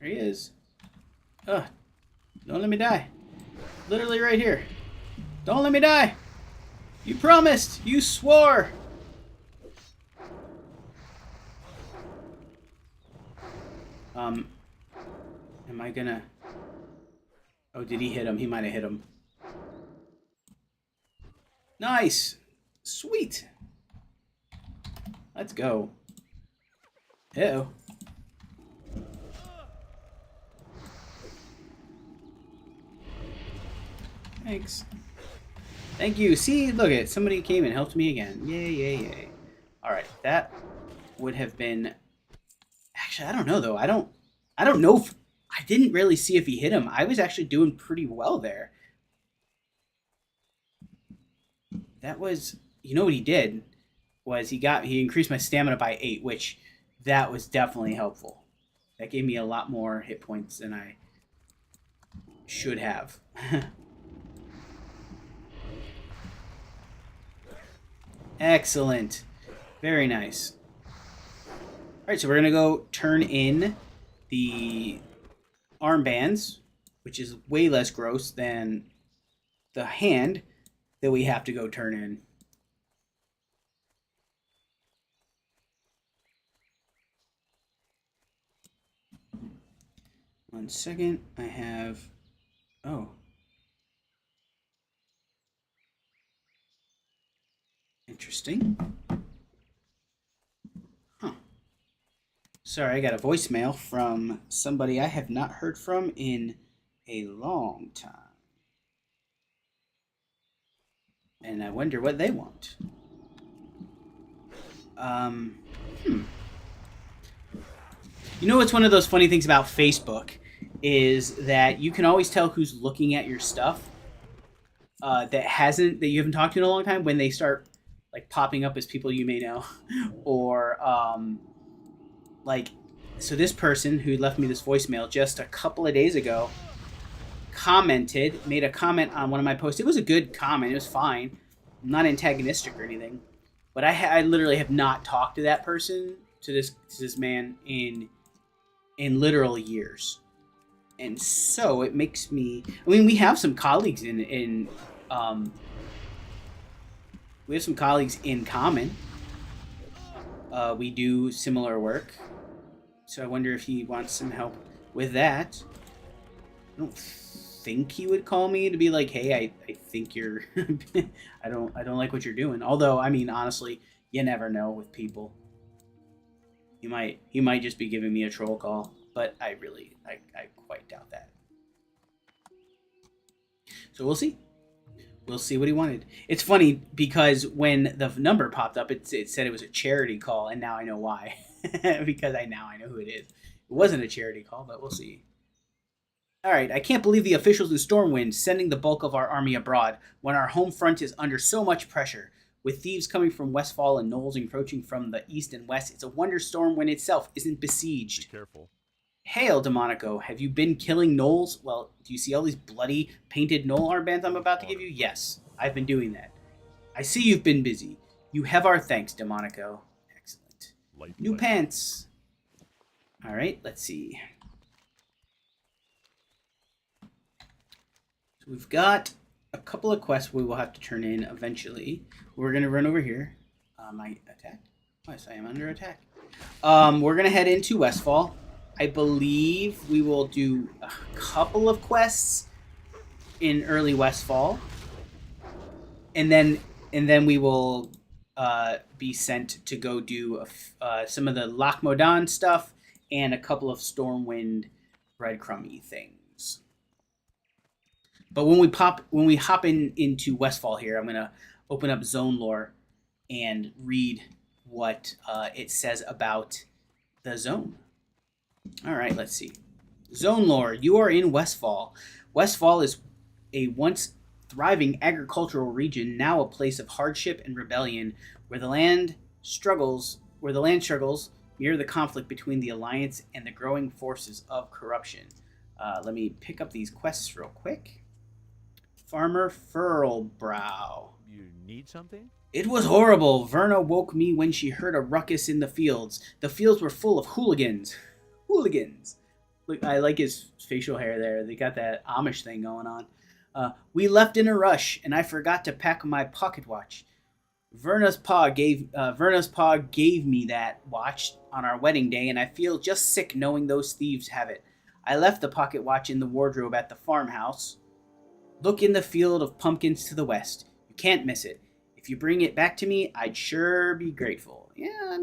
[SPEAKER 1] there he is. Ugh, don't let me die. Literally right here. Don't let me die. You promised. You swore. Am I gonna? Oh, did he hit him? He might have hit him. Nice. Sweet. Let's go. Uh-oh. Thanks. Thank you. See, look at somebody came and helped me again. Yay, yay, yay. All right, that would have been. Actually, I don't know though. I don't know if I didn't really see if he hit him. I was actually doing pretty well there. That was, you know what he did was he increased my stamina by 8, which that was definitely helpful. That gave me a lot more hit points than I should have. Excellent. Very nice. All right, so we're going to go turn in the armbands, which is way less gross than the hand that we have to go turn in. One second. I have... Oh. Interesting. Huh. Sorry, I got a voicemail from somebody I have not heard from in a long time. And I wonder what they want. You know what's one of those funny things about Facebook is that you can always tell who's looking at your stuff that you haven't talked to in a long time when they start like popping up as people you may know, or like, so this person who left me this voicemail just a couple of days ago made a comment on one of my posts. It was a good comment. It was fine. I'm not antagonistic or anything, but I literally have not talked to that person, to this man in literal years. And so it makes me, I mean, we have some colleagues in common. We do similar work. So I wonder if he wants some help with that. I don't think he would call me to be like, hey, I think you're I don't like what you're doing. Although, I mean, honestly, you never know with people. He might just be giving me a troll call, but I quite doubt that. So we'll see. We'll see what he wanted. It's funny because when the number popped up, it said it was a charity call, and now I know why. Because I know who it is. It wasn't a charity call, but we'll see. All right, I can't believe the officials in Stormwind sending the bulk of our army abroad when our home front is under so much pressure. With thieves coming from Westfall and gnolls encroaching from the east and west, it's a wonder Stormwind itself isn't besieged.
[SPEAKER 2] Be careful.
[SPEAKER 1] Hail, Demoniko. Have you been killing gnolls? Well, do you see all these bloody painted gnoll armbands I'm about to give you? Yes, I've been doing that. I see you've been busy. You have our thanks, Demoniko. Excellent. New pants. All right, let's see. So we've got a couple of quests we will have to turn in eventually. We're going to run over here. I attacked? Yes, I am under attack. We're going to head into Westfall. I believe we will do a couple of quests in early Westfall, and then we will be sent to go do some of the Loch Modan stuff and a couple of Stormwind breadcrumby things. But when we hop into Westfall here, I'm gonna open up Zone Lore and read what it says about the zone. All right, let's see. Zone Lore, you are in Westfall. Westfall is a once thriving agricultural region, now a place of hardship and rebellion, where the land struggles mirror the conflict between the Alliance and the growing forces of corruption. Let me pick up these quests real quick. Farmer Furlbrow.
[SPEAKER 5] You need something?
[SPEAKER 1] It was horrible. Verna woke me when she heard a ruckus in the fields. The fields were full of hooligans. Hooligans. Look, I like his facial hair there. They got that Amish thing going on. We left in a rush, and I forgot to pack my pocket watch. Verna's pa gave me that watch on our wedding day, and I feel just sick knowing those thieves have it. I left the pocket watch in the wardrobe at the farmhouse. Look in the field of pumpkins to the west. You can't miss it. If you bring it back to me, I'd sure be grateful. Yeah,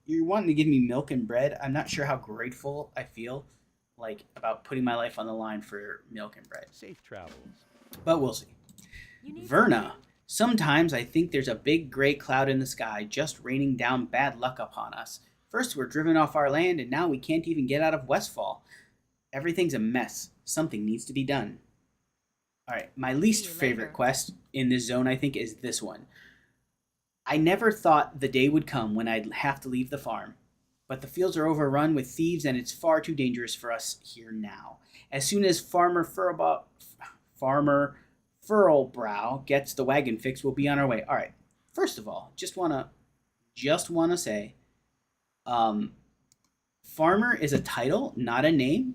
[SPEAKER 1] you're wanting to give me milk and bread. I'm not sure how grateful I feel, about putting my life on the line for milk and bread.
[SPEAKER 5] Safe travels.
[SPEAKER 1] But we'll see. Verna, sometimes I think there's a big gray cloud in the sky just raining down bad luck upon us. First we're driven off our land, and now we can't even get out of Westfall. Everything's a mess. Something needs to be done. All right, my least favorite quest in this zone, I think, is this one. I never thought the day would come when I'd have to leave the farm, but the fields are overrun with thieves, and it's far too dangerous for us here now. As soon as Farmer Furlbrow gets the wagon fixed, we'll be on our way. All right, first of all, just wanna say, Farmer is a title, not a name.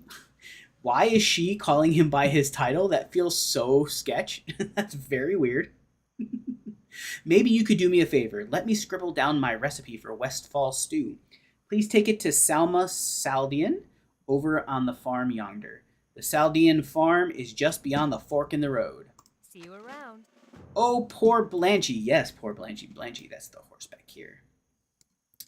[SPEAKER 1] Why is she calling him by his title? That feels so sketch. That's very weird. Maybe you could do me a favor. Let me scribble down my recipe for Westfall stew. Please take it to Salma Saldian over on the farm yonder. The Saldian farm is just beyond the fork in the road.
[SPEAKER 3] See you around.
[SPEAKER 1] Oh, poor Blanchy. Yes, poor Blanchy. Blanchy, that's the horse back here.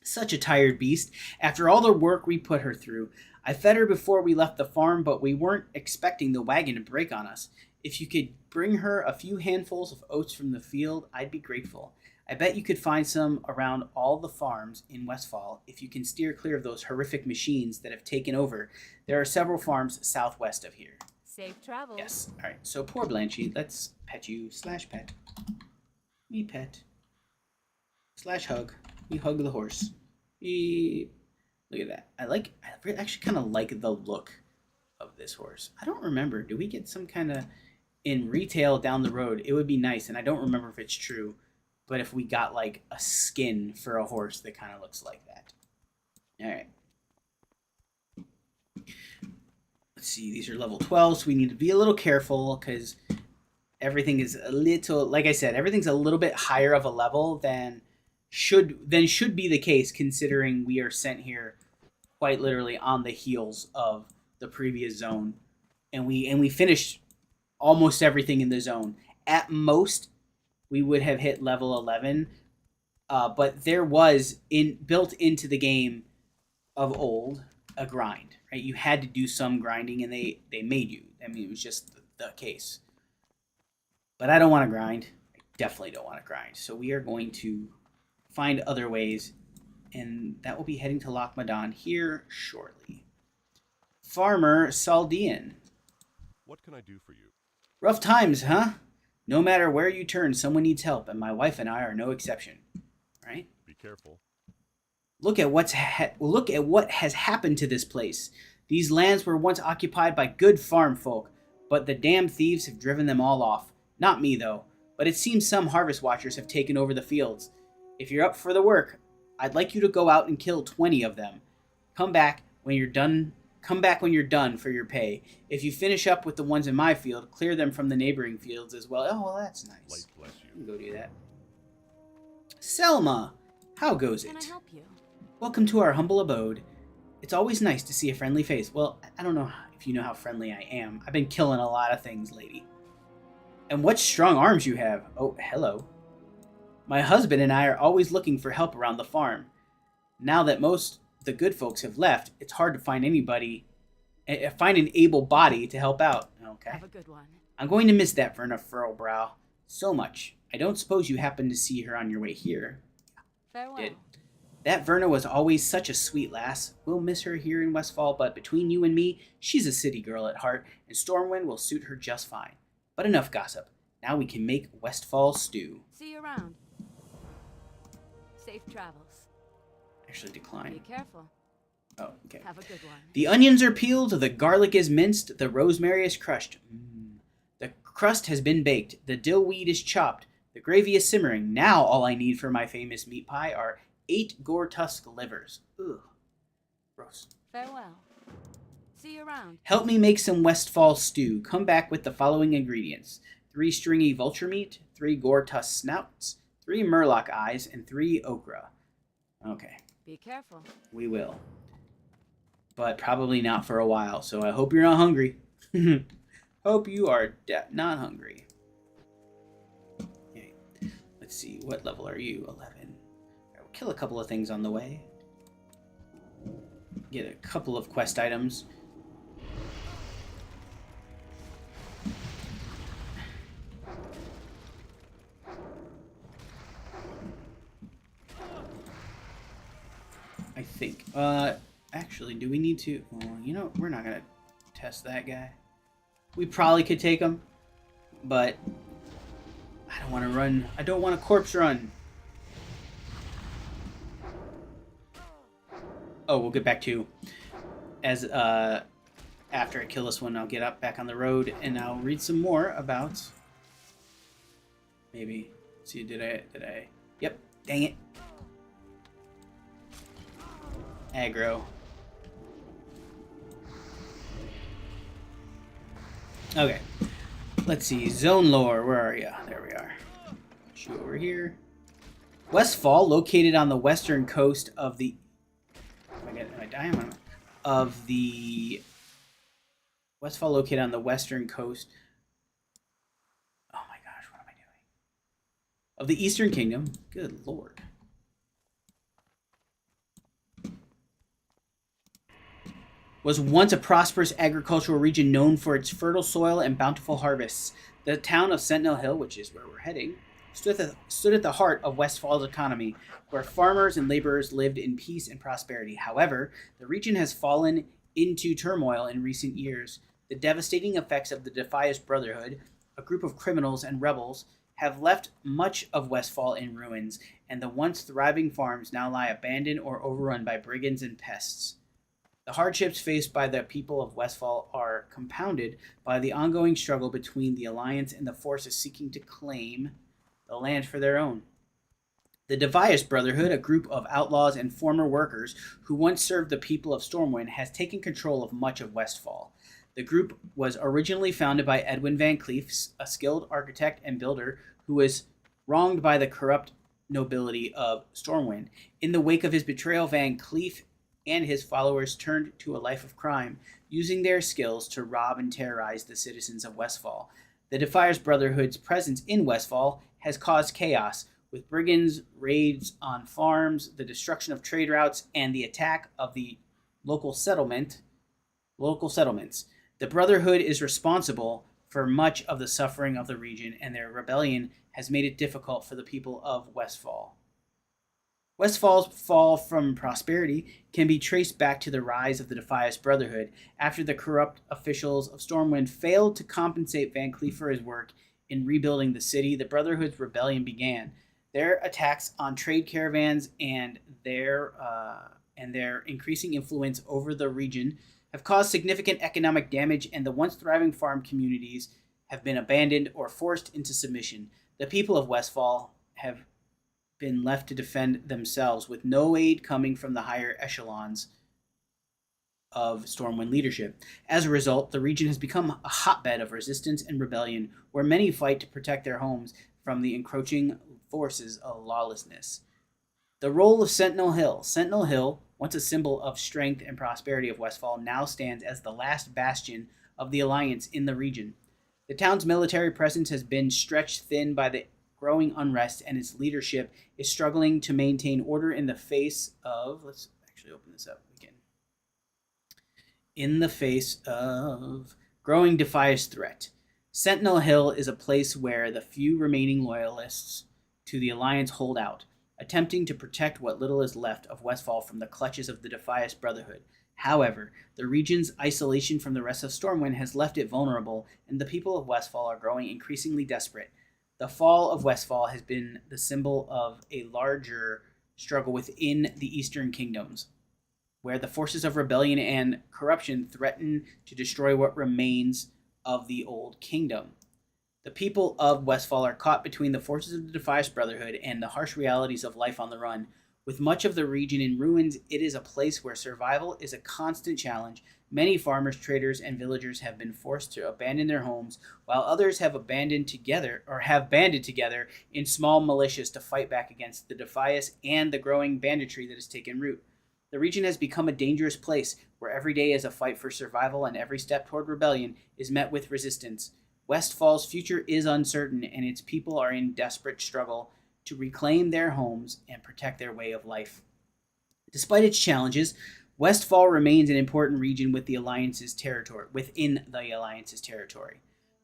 [SPEAKER 1] Such a tired beast. After all the work we put her through, I fed her before we left the farm, but we weren't expecting the wagon to break on us. If you could bring her a few handfuls of oats from the field, I'd be grateful. I bet you could find some around all the farms in Westfall if you can steer clear of those horrific machines that have taken over. There are several farms southwest of here.
[SPEAKER 3] Safe travels.
[SPEAKER 1] Yes. All right. So poor Blanchy. Let's pet you / pet. We pet. / hug. We hug the horse. Look at that. I actually kind of like the look of this horse. I don't remember. Do we get some kind of, in retail down the road, it would be nice, and I don't remember if it's true, but if we got like a skin for a horse that kind of looks like that. All right. Let's see. These are level 12, so we need to be a little careful because everything is a little, like I said, everything's a little bit higher of a level than should be the case, considering we are sent here quite literally on the heels of the previous zone, and we finished almost everything in the zone. At most, we would have hit level 11, but there was built into the game of old a grind. Right, you had to do some grinding, and they made you. I mean, it was just the case. But I don't want to grind. I definitely don't want to grind. So we are going to find other ways, and that will be heading to Loch Modan here shortly. Farmer Saldian.
[SPEAKER 2] What can I do for you?
[SPEAKER 1] Rough times, huh? No matter where you turn, someone needs help, and my wife and I are no exception. Right?
[SPEAKER 2] Be careful.
[SPEAKER 1] Look at what has happened to this place. These lands were once occupied by good farm folk, but the damn thieves have driven them all off. Not me, though. But it seems some harvest watchers have taken over the fields. If you're up for the work, I'd like you to go out and kill 20 of them. Come back when you're done for your pay. If you finish up with the ones in my field, clear them from the neighboring fields as well. Oh, well, that's nice.
[SPEAKER 2] Light bless
[SPEAKER 1] You
[SPEAKER 2] you.
[SPEAKER 1] can go do that. Selma, how goes
[SPEAKER 3] Can I
[SPEAKER 1] it?
[SPEAKER 3] help you?
[SPEAKER 1] Welcome to our humble abode. It's always nice to see a friendly face. Well, I don't know if you know how friendly I am. I've been killing a lot of things, lady. And what strong arms you have. Oh, hello. My husband and I are always looking for help around the farm. Now that most the good folks have left, it's hard to find find an able body to help out. Okay.
[SPEAKER 3] Have a good one.
[SPEAKER 1] I'm going to miss that Verna Furlbrow so much. I don't suppose you happened to see her on your way here.
[SPEAKER 3] Farewell.
[SPEAKER 1] That Verna was always such a sweet lass. We'll miss her here in Westfall, but between you and me, she's a city girl at heart, and Stormwind will suit her just fine. But enough gossip. Now we can make Westfall stew.
[SPEAKER 3] See you around. Safe travels.
[SPEAKER 1] Actually, decline.
[SPEAKER 3] Be careful.
[SPEAKER 1] Oh, okay.
[SPEAKER 3] Have a good one.
[SPEAKER 1] The onions are peeled, the garlic is minced, the rosemary is crushed. The crust has been baked, the dill weed is chopped, the gravy is simmering. Now all I need for my famous meat pie are 8 gore tusk livers. Ugh. Gross.
[SPEAKER 3] Farewell. See you around.
[SPEAKER 1] Help me make some Westfall stew. Come back with the following ingredients. 3 stringy vulture meat, 3 gore tusk snouts, 3 murloc eyes, and 3 okra. Okay.
[SPEAKER 3] Be careful.
[SPEAKER 1] We will. But probably not for a while, so I hope you're not hungry. Hope you are not hungry. Okay. Let's see, what level are you? 11. We'll kill a couple of things on the way. Get a couple of quest items. I think. Actually, do we need to... Well, you know, we're not going to test that guy. We probably could take him, but I don't want to run. I don't want a corpse run. Oh, we'll get back to... As, after I kill this one, I'll get up back on the road, and I'll read some more about... Maybe. Let's see, did I... Yep, dang it. Aggro. Okay. Let's see. Zone lore. Where are you? There we are. Shoot over here. Westfall, located on the western coast of the... Am I dying? Of the... Westfall, located on the western coast... Oh my gosh, what am I doing? Of the Eastern Kingdom. Good lord. Was once a prosperous agricultural region known for its fertile soil and bountiful harvests. The town of Sentinel Hill, which is where we're heading, stood at the heart of Westfall's economy, where farmers and laborers lived in peace and prosperity. However, the region has fallen into turmoil in recent years. The devastating effects of the Difias Brotherhood, a group of criminals and rebels, have left much of Westfall in ruins, and the once thriving farms now lie abandoned or overrun by brigands and pests. The hardships faced by the people of Westfall are compounded by the ongoing struggle between the Alliance and the forces seeking to claim the land for their own. The Difias Brotherhood, a group of outlaws and former workers who once served the people of Stormwind, has taken control of much of Westfall. The group was originally founded by Edwin Van Cleef, a skilled architect and builder who was wronged by the corrupt nobility of Stormwind. In the wake of his betrayal, Van Cleef and his followers turned to a life of crime, using their skills to rob and terrorize the citizens of Westfall. The Difias Brotherhood's presence in Westfall has caused chaos, with brigands, raids on farms, the destruction of trade routes, and the attack of the local settlements. The Brotherhood is responsible for much of the suffering of the region, and their rebellion has made it difficult for the people of Westfall. Westfall's fall from prosperity can be traced back to the rise of the Difias Brotherhood. After the corrupt officials of Stormwind failed to compensate Van Cleef for his work in rebuilding the city, the Brotherhood's rebellion began. Their attacks on trade caravans and their increasing influence over the region have caused significant economic damage, and the once thriving farm communities have been abandoned or forced into submission. The people of Westfall have been left to defend themselves, with no aid coming from the higher echelons of Stormwind leadership. As a result, the region has become a hotbed of resistance and rebellion, where many fight to protect their homes from the encroaching forces of lawlessness. The role of Sentinel Hill. Sentinel Hill once a symbol of strength and prosperity of Westfall, now stands as the last bastion of the Alliance in the region. The town's military presence has been stretched thin by the growing unrest, and its leadership is struggling to maintain order in the face of... Let's actually open this up again. In the face of growing Difias threat. Sentinel Hill is a place where the few remaining loyalists to the Alliance hold out, attempting to protect what little is left of Westfall from the clutches of the Difias Brotherhood. However, the region's isolation from the rest of Stormwind has left it vulnerable, and the people of Westfall are growing increasingly desperate. The fall of Westfall has been the symbol of a larger struggle within the Eastern Kingdoms, where the forces of rebellion and corruption threaten to destroy what remains of the Old Kingdom. The people of Westfall are caught between the forces of the Difias Brotherhood and the harsh realities of life on the run. With much of the region in ruins, it is a place where survival is a constant challenge. Many farmers, traders, and villagers have been forced to abandon their homes, while others have banded together in small militias to fight back against the Difias and the growing banditry that has taken root. The region has become a dangerous place, where every day is a fight for survival and every step toward rebellion is met with resistance. Westfall's future is uncertain, and its people are in desperate struggle to reclaim their homes and protect their way of life. Despite its challenges, Westfall remains an important region within the Alliance's territory.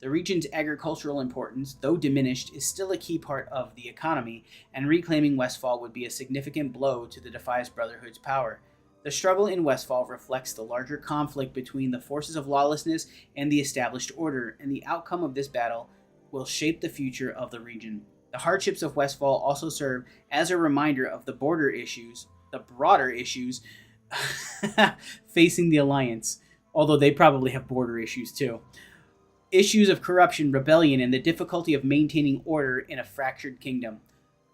[SPEAKER 1] The region's agricultural importance, though diminished, is still a key part of the economy, and reclaiming Westfall would be a significant blow to the Difias Brotherhood's power. The struggle in Westfall reflects the larger conflict between the forces of lawlessness and the established order, and the outcome of this battle will shape the future of the region. The hardships of Westfall also serve as a reminder of the broader issues facing the Alliance, although they probably have border issues too. Issues of corruption, rebellion, and the difficulty of maintaining order in a fractured kingdom.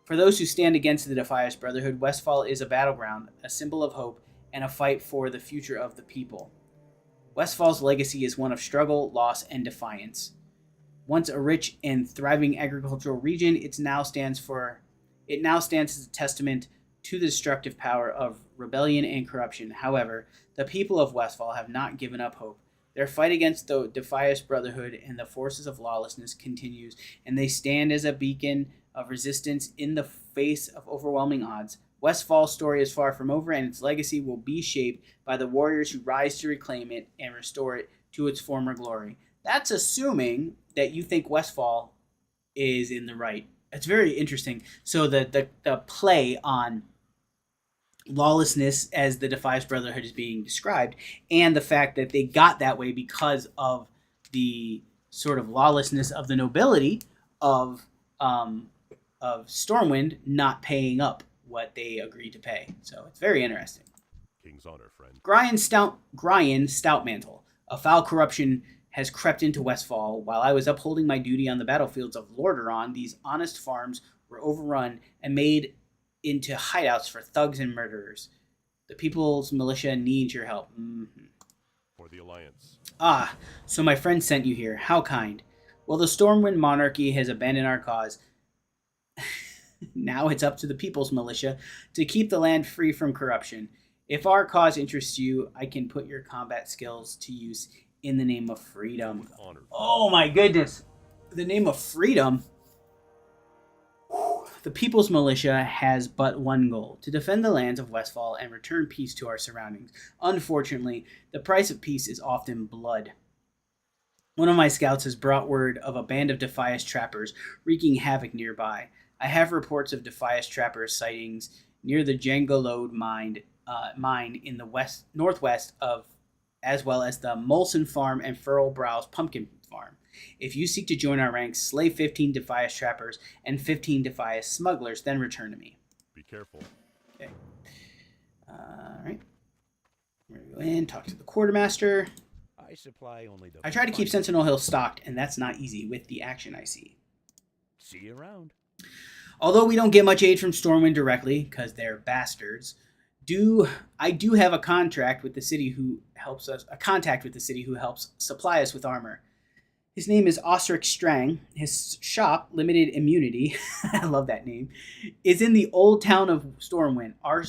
[SPEAKER 1] For those who stand against the Difias Brotherhood, Westfall is a battleground, a symbol of hope, and a fight for the future of the people. Westfall's legacy is one of struggle, loss, and defiance. Once a rich and thriving agricultural region, it now stands as a testament to the destructive power of rebellion and corruption. However, the people of Westfall have not given up hope. Their fight against the Difias Brotherhood and the forces of lawlessness continues, and they stand as a beacon of resistance in the face of overwhelming odds. Westfall's story is far from over, and its legacy will be shaped by the warriors who rise to reclaim it and restore it to its former glory. That's assuming that you think Westfall is in the right. It's very interesting. So the play on lawlessness as the Difias Brotherhood is being described, and the fact that they got that way because of the sort of lawlessness of the nobility of Stormwind not paying up what they agreed to pay. So it's very interesting.
[SPEAKER 2] King's honor, friend.
[SPEAKER 1] Gryan Stoutmantle. A foul corruption has crept into Westfall. While I was upholding my duty on the battlefields of Lordaeron, these honest farms were overrun and made into hideouts for thugs and murderers. The people's militia needs your help.
[SPEAKER 2] For the Alliance.
[SPEAKER 1] Ah, so my friend sent you here. How kind. Well, the Stormwind monarchy has abandoned our cause. Now it's up to the people's militia to keep the land free from corruption. If our cause interests you, I can put your combat skills to use in the name of freedom.
[SPEAKER 2] With honor.
[SPEAKER 1] Oh my goodness. The name of freedom. The people's militia has but one goal: to defend the lands of Westfall and return peace to our surroundings. Unfortunately, the price of peace is often blood. One of my scouts has brought word of a band of Difias trappers wreaking havoc nearby. I have reports of Difias trappers sightings near the Jangolode mine in the northwest of, as well as the Molson Farm and Furl Brow's pumpkin farm. If you seek to join our ranks, slay 15 Difias trappers and 15 Difias smugglers, then return to me.
[SPEAKER 2] Be careful.
[SPEAKER 1] Okay. Alright. We're going to go in, talk to the quartermaster.
[SPEAKER 4] I supply only the...
[SPEAKER 1] I try to keep Sentinel Hill stocked, and that's not easy with the action I see.
[SPEAKER 4] See you around.
[SPEAKER 1] Although we don't get much aid from Stormwind directly, because they're bastards, I do have a contact with the city who helps supply us with armor. His name is Osric Strang. His shop, Limited Immunity, I love that name, is in the old town of Stormwind. Our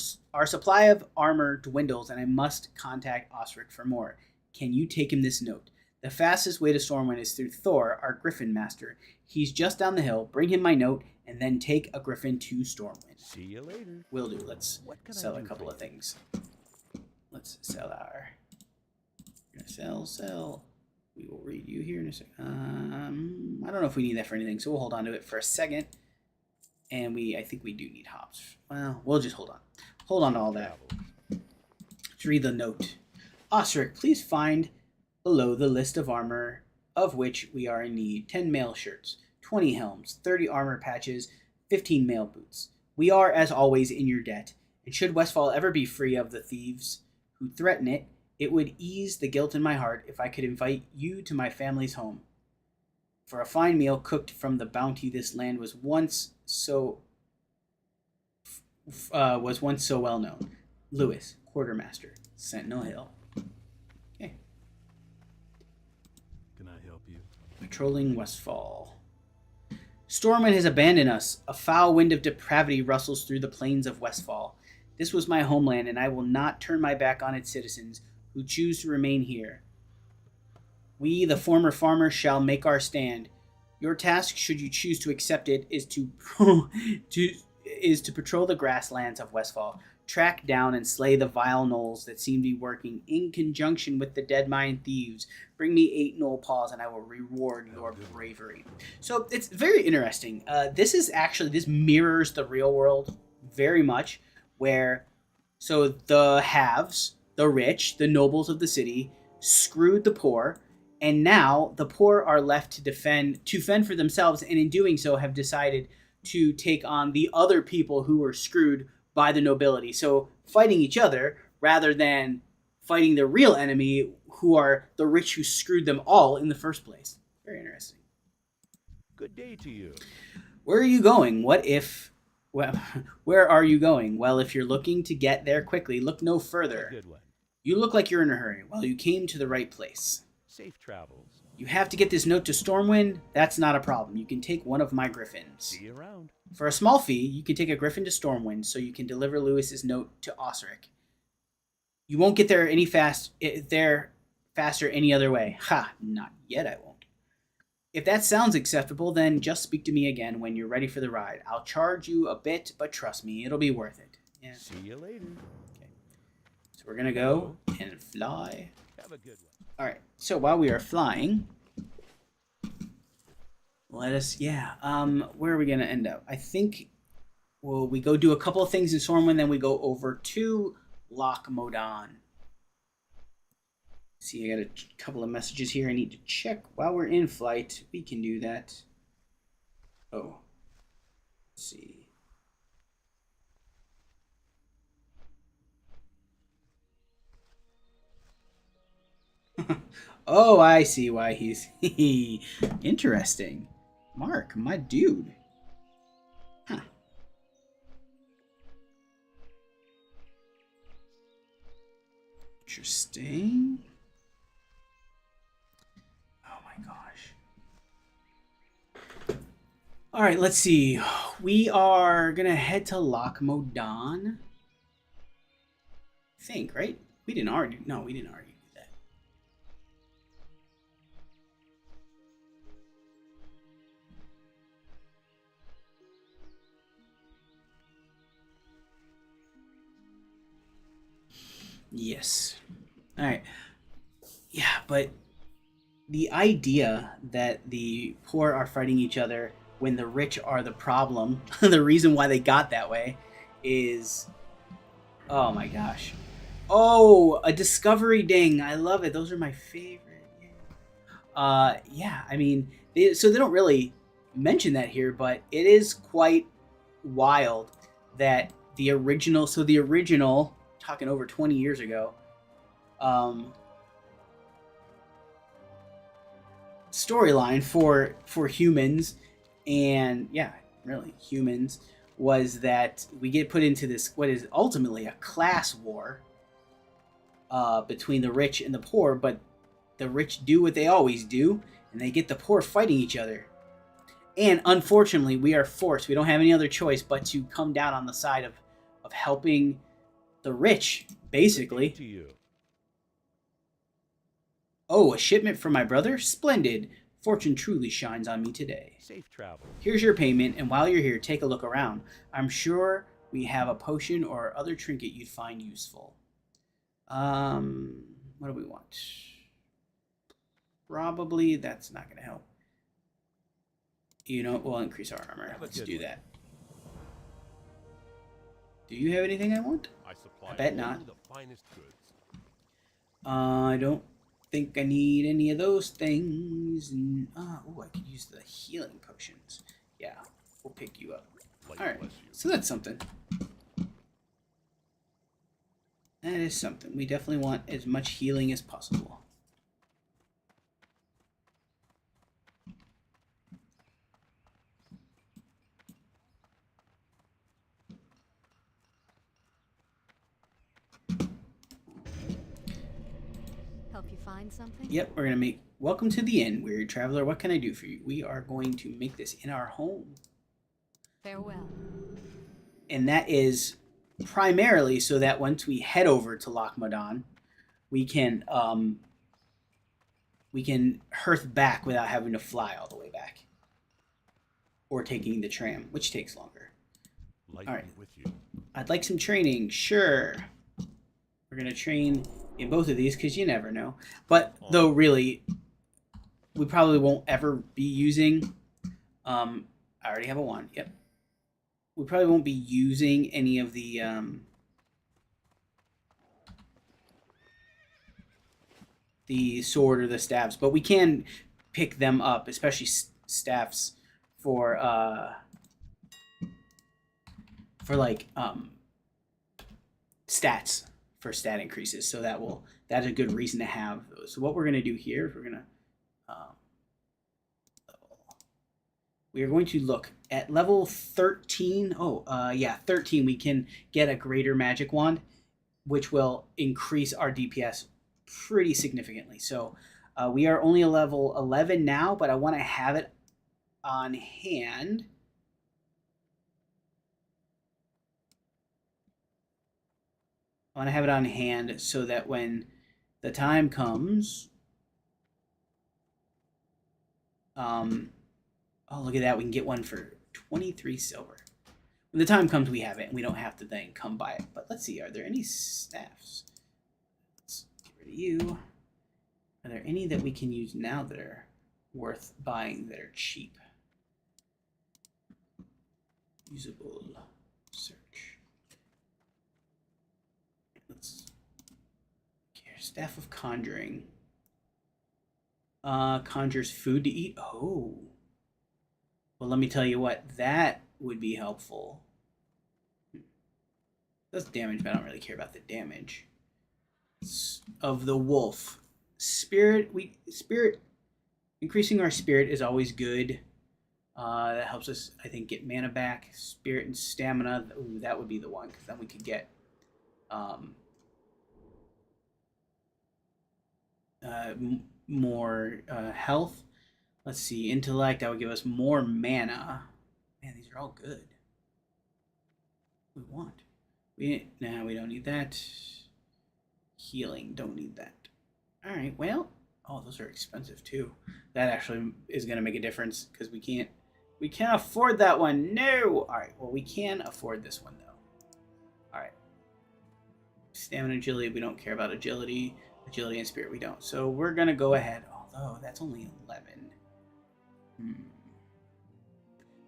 [SPEAKER 1] supply of armor dwindles, and I must contact Osric for more. Can you take him this note? The fastest way to Stormwind is through Thor, our Griffin Master. He's just down the hill. Bring him my note, and then take a Griffin to Stormwind.
[SPEAKER 4] See you later.
[SPEAKER 1] Will do. Let's sell a
[SPEAKER 4] do
[SPEAKER 1] couple
[SPEAKER 4] for
[SPEAKER 1] of things. Let's sell our... Sell. We will read you here in a second. I don't know if we need that for anything, so we'll hold on to it for a second. And I think we do need hops. Well, we'll just hold on. Hold on to all that. Let's read the note. Osric, please find below the list of armor of which we are in need. 10 mail shirts, 20 helms, 30 armor patches, 15 mail boots. We are, as always, in your debt. And should Westfall ever be free of the thieves who threaten it, it would ease the guilt in my heart if I could invite you to my family's home. For a fine meal cooked from the bounty this land was once so well known. Lewis, Quartermaster, Sentinel Hill. Okay.
[SPEAKER 2] Can I help you?
[SPEAKER 1] Patrolling Westfall. Stormwind has abandoned us. A foul wind of depravity rustles through the plains of Westfall. This was my homeland, and I will not turn my back on its citizens who choose to remain here. We, the former farmers, shall make our stand. Your task, should you choose to accept it, is to patrol the grasslands of Westfall, track down and slay the vile gnolls that seem to be working in conjunction with the Deadmine thieves. Bring me 8 gnoll paws, and I will reward your bravery. So it's very interesting. This mirrors the real world very much, where the haves, the rich, the nobles of the city, screwed the poor, and now the poor are left to fend for themselves, and in doing so have decided to take on the other people who were screwed by the nobility. So fighting each other rather than fighting the real enemy, who are the rich who screwed them all in the first place. Very interesting.
[SPEAKER 4] Good day to you.
[SPEAKER 1] Where are you going? Where are you going? Well, if you're looking to get there quickly, look no further.
[SPEAKER 4] Good one.
[SPEAKER 1] You look like you're in a hurry. Well, you came to the right place.
[SPEAKER 4] Safe travels.
[SPEAKER 1] You have to get this note to Stormwind? That's not a problem. You can take one of my griffins.
[SPEAKER 4] See you around.
[SPEAKER 1] For a small fee, you can take a griffin to Stormwind so you can deliver Lewis's note to Osric. You won't get there faster any other way. Ha, not yet I won't. If that sounds acceptable, then just speak to me again when you're ready for the ride. I'll charge you a bit, but trust me, it'll be worth it. Yeah.
[SPEAKER 4] See you later.
[SPEAKER 1] Okay. So we're going to go and fly.
[SPEAKER 4] Have a good one.
[SPEAKER 1] All right. So while we are flying, where are we going to end up? I think we go do a couple of things in Stormwind, then we go over to Loch Modan. See, I got a couple of messages here I need to check while we're in flight. We can do that. Oh. Let's see. Oh, I see why he's interesting. Mark, my dude. Huh. Interesting. Oh my gosh. All right, let's see. We are gonna head to Loch Modan. I think, right? We didn't already do that. Yes. All right. Yeah, but the idea that the poor are fighting each other when the rich are the problem, the reason why they got that way is... Oh my gosh. Oh, a discovery ding. I love it. Those are my favorite. Yeah, I mean, they don't really mention that here, but it is quite wild that the original, talking over 20 years ago, storyline for humans, and yeah, really humans, was that we get put into this, what is ultimately a class war between the rich and the poor, but the rich do what they always do, and they get the poor fighting each other. And unfortunately, we are forced. We don't have any other choice but to come down on the side of helping the rich, basically.
[SPEAKER 4] To you.
[SPEAKER 1] Oh, a shipment from my brother? Splendid. Fortune truly shines on me today.
[SPEAKER 4] Safe travel.
[SPEAKER 1] Here's your payment, and while you're here, take a look around. I'm sure we have a potion or other trinket you'd find useful. What do we want? Probably that's not going to help. You know, we'll increase our armor. Let's do that. Do you have anything I want?
[SPEAKER 2] I supply
[SPEAKER 1] I bet
[SPEAKER 2] only
[SPEAKER 1] not.
[SPEAKER 2] the finest goods.
[SPEAKER 1] I don't think I need any of those things. Oh, I could use the healing potions. Yeah, we'll pick you up.
[SPEAKER 2] Light
[SPEAKER 1] All right,
[SPEAKER 2] bless you.
[SPEAKER 1] so that's something. That is something. We definitely want as much healing as possible.
[SPEAKER 3] Help you find something?
[SPEAKER 1] Yep, we're going to make... Welcome to the inn, weary traveler. What can I do for you? We are going to make this in our home.
[SPEAKER 3] Farewell.
[SPEAKER 1] And that is primarily so that once we head over to Loch Modan, we can hearth back without having to fly all the way back. Or taking the tram, which takes longer.
[SPEAKER 2] Light
[SPEAKER 1] All right.
[SPEAKER 2] be with you.
[SPEAKER 1] I'd like some training. Sure. We're going to train in both of these because you never know. But, though, really, we probably won't ever be using... I already have a wand. Yep. We probably won't be using any of the sword or the staves, but we can pick them up, especially staffs for like stats, for stat increases. So that's a good reason to have those. So what we're gonna do here is we are going to look at level 13. Yeah, 13. We can get a greater magic wand, which will increase our DPS pretty significantly. So we are only a level 11 now, but I want to have it on hand. I want to have it on hand so that when the time comes, oh, look at that. We can get one for 23 silver. When the time comes, we have it, and we don't have to then come buy it. But let's see. Are there any staffs? Let's get rid of you. Are there any that we can use now that are worth buying that are cheap? Usable search. Let's... Okay, Staff of Conjuring. Conjures food to eat. Oh. Well, let me tell you what, that would be helpful. Does damage, but I don't really care about the damage. Of the wolf. Spirit, increasing our spirit is always good. That helps us, I think, get mana back. Spirit and stamina, ooh, that would be the one, because then we could get more health. Let's see, intellect, that would give us more mana. Man, these are all good. We want. We don't need that. Healing, don't need that. Alright, well, oh, those are expensive too. That actually is going to make a difference because we can't afford that one. No! Alright, well, we can afford this one though. Alright. Stamina, agility, we don't care about agility. Agility and spirit, we don't. So we're going to go ahead, although that's only 11. Do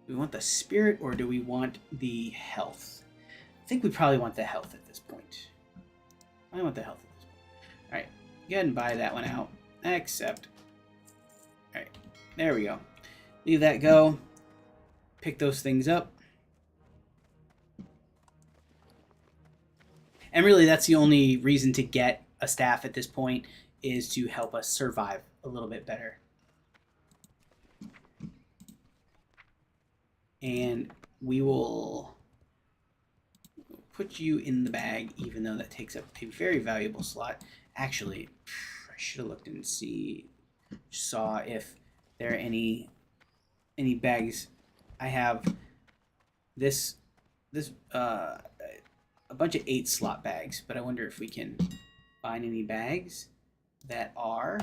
[SPEAKER 1] we want the spirit or do we want the health? I think we probably want the health at this point. I want the health at this point. Alright, go ahead and buy that one out. Accept. Alright, there we go. Leave that go. Pick those things up. And really, that's the only reason to get a staff at this point, is to help us survive a little bit better. And we will put you in the bag, even though that takes up a very valuable slot. Actually, I should have looked and saw if there any bags. I have this a bunch of 8 slot bags, but I wonder if we can find any bags that are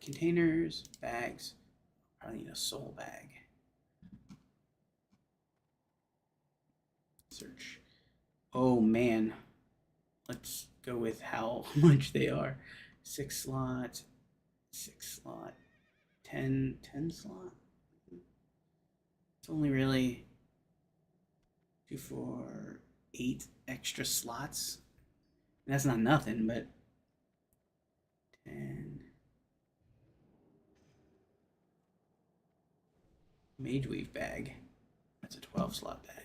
[SPEAKER 1] containers, bags. I need a soul bag. Search. Oh man, let's go with how much they are. 6 slots, 6 slot, 10 slot. It's only really 2, 4, 8 extra slots. And that's not nothing, but 10. Mage Weave bag. That's a 12 slot bag.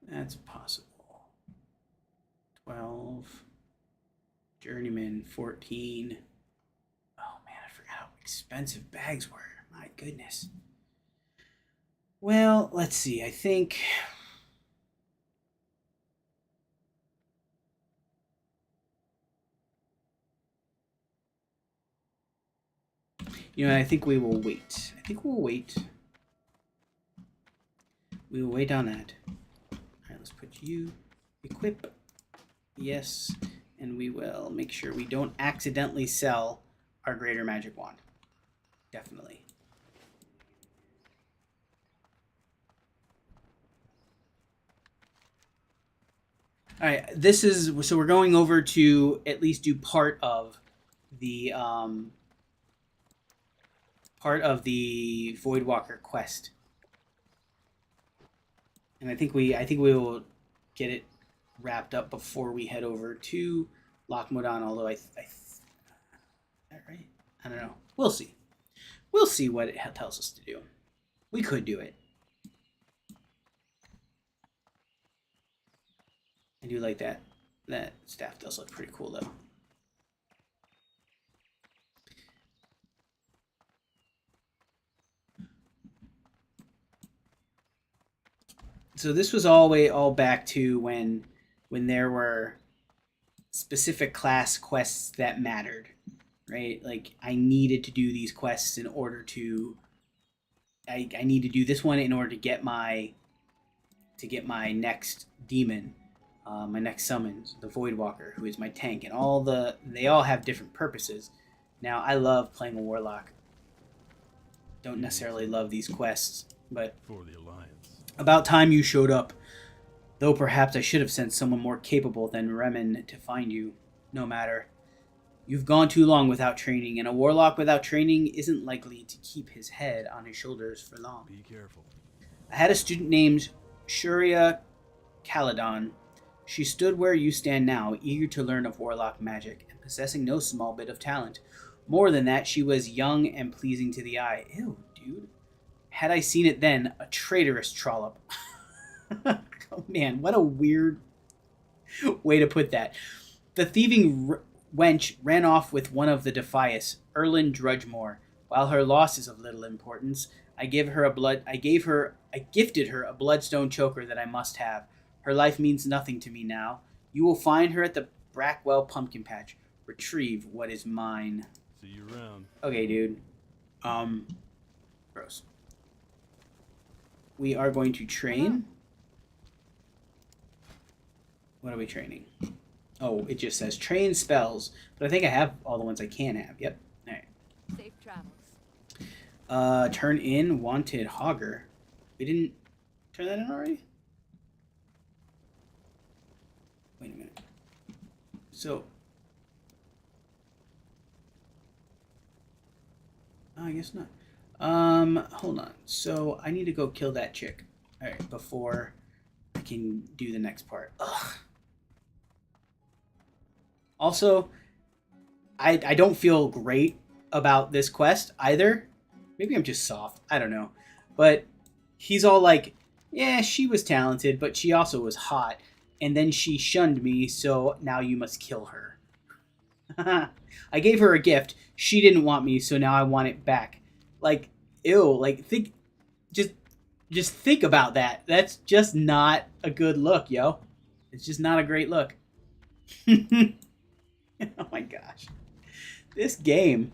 [SPEAKER 1] That's possible. 12. Journeyman, 14. Oh man, I forgot how expensive bags were. My goodness. Well, let's see. I think... You know, I think we will wait. I think we'll wait. We will wait on that. Alright, let's put you. Equip. Yes. And we will make sure we don't accidentally sell our Greater Magic Wand. Definitely. Alright, this is... So we're going over to at least do part of the... part of the Voidwalker quest. And I think we will get it wrapped up before we head over to Loch Modan, although is that right? I don't know. We'll see. We'll see what it tells us to do. We could do it. I do like that. That staff does look pretty cool though. So this was all back to when there were specific class quests that mattered, right? Like I needed to do these quests in order to I need to do this one in order to get my next demon, my next summons, the Voidwalker, who is my tank, and they all have different purposes. Now I love playing a Warlock. Don't necessarily love these quests, but
[SPEAKER 2] For the Alliance.
[SPEAKER 1] about time you showed up. Though perhaps I should have sent someone more capable than Remen to find you. No matter. You've gone too long without training, and a Warlock without training isn't likely to keep his head on his shoulders for long.
[SPEAKER 2] Be careful.
[SPEAKER 1] I had a student named Shuria Caladon. She stood where you stand now, eager to learn of Warlock magic, and possessing no small bit of talent. More than that, she was young and pleasing to the eye. Ew, dude. Had I seen it then, a traitorous trollop. Oh man, what a weird way to put that. The thieving wench ran off with one of the Difias, Erlin Drudgemore. While her loss is of little importance, I gifted her a bloodstone choker that I must have. Her life means nothing to me now. You will find her at the Brackwell pumpkin patch. Retrieve what is mine.
[SPEAKER 2] See you around.
[SPEAKER 1] Okay, dude. Gross. We are going to train. What are we training? Oh, it just says train spells. But I think I have all the ones I can have. Yep. All right.
[SPEAKER 3] Safe travels.
[SPEAKER 1] Turn in wanted Hogger. We didn't turn that in already? Wait a minute. So... Oh, I guess not. Hold on. So I need to go kill that chick. Alright, before I can do the next part. Ugh. Also, I don't feel great about this quest either. Maybe I'm just soft. I don't know. But he's all like, yeah, she was talented, but she also was hot. And then she shunned me, so now you must kill her. I gave her a gift. She didn't want me, so now I want it back. Like, ew. Like, just think about that. That's just not a good look, yo. It's just not a great look. Oh my gosh. This game.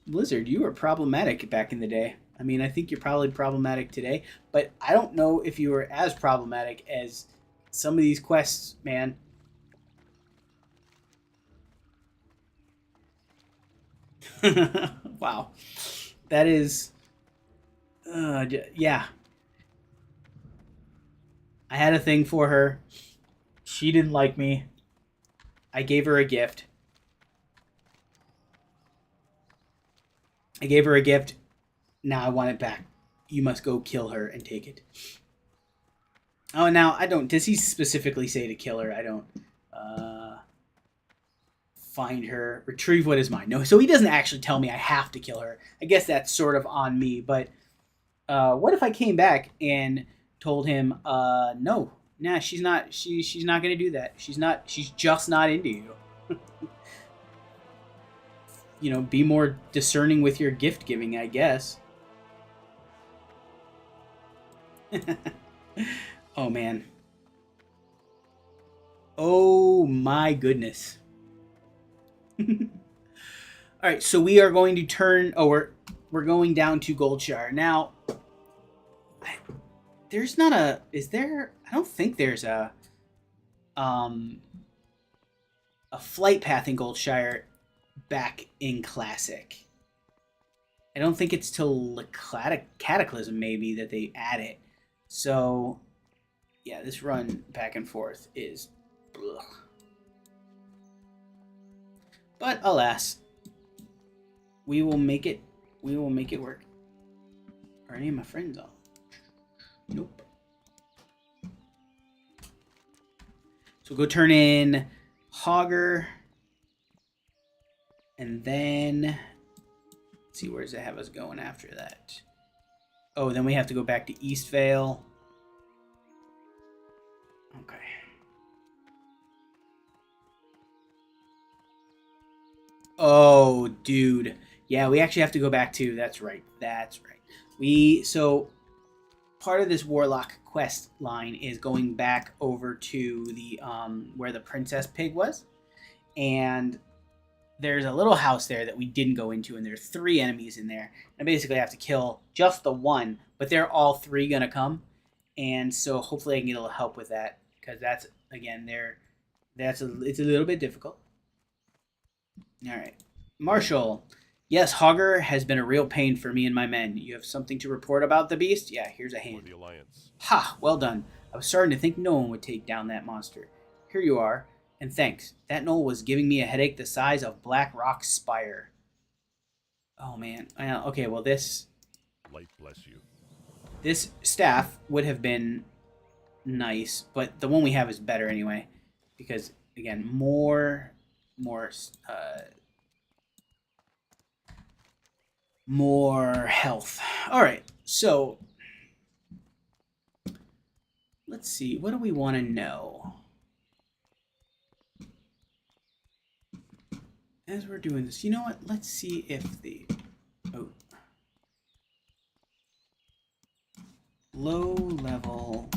[SPEAKER 1] Blizzard, you were problematic back in the day. I mean, I think you're probably problematic today, but I don't know if you were as problematic as some of these quests, man. Wow. That is... yeah. I had a thing for her. She didn't like me. I gave her a gift. Now I want it back. You must go kill her and take it. Oh, now I don't... Does he specifically say to kill her? I don't... Find her. Retrieve what is mine. No, so he doesn't actually tell me I have to kill her. I guess that's sort of on me, but... what if I came back and told him, no. Nah, she's not... She's not going to do that. She's just not into you. You know, be more discerning with your gift giving, I guess. Oh, man. Oh, my goodness. All right, so we are going to turn... Oh, we're going down to Goldshire. Now, there's not a... Is there... I don't think there's a flight path in Goldshire back in Classic. I don't think it's till Cataclysm, maybe, that they add it. So, yeah, this run back and forth is... Ugh. But, alas, we will make it. We will make it work. Are any of my friends on? Nope. So go turn in Hogger. And then, let's see, where does it have us going after that? Oh, then we have to go back to Eastvale. Okay. Oh, dude. Yeah, we actually have to go back to, that's right. So, part of this Warlock quest line is going back over to the, where the Princess Pig was. And there's a little house there that we didn't go into, and there's 3 enemies in there. I basically have to kill just the one, but they're all 3 gonna come, and so hopefully I can get a little help with that, because that's, again, it's a little bit difficult. All right, Marshall. Yes, Hogger has been a real pain for me and my men. You have something to report about the beast? Yeah, here's a hand.
[SPEAKER 2] For the Alliance.
[SPEAKER 1] Ha! Well done. I was starting to think no one would take down that monster. Here you are. And thanks. That knoll was giving me a headache the size of Black Rock Spire. Oh, man. Okay, well, this
[SPEAKER 2] Light bless you.
[SPEAKER 1] This staff would have been nice, but the one we have is better anyway. Because, again, more health. Alright, so let's see. What do we want to know? As we're doing this, you know what? Let's see if the low-level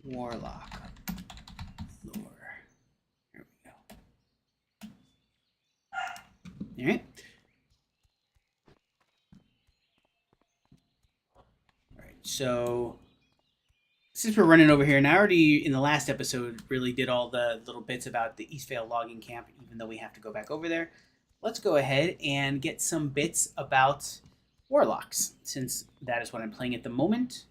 [SPEAKER 1] warlock lore. Here we go. All right. All right. So since we're running over here, and I already in the last episode really did all the little bits about the Eastvale logging camp, even though we have to go back over there, let's go ahead and get some bits about Warlocks, since that is what I'm playing at the moment.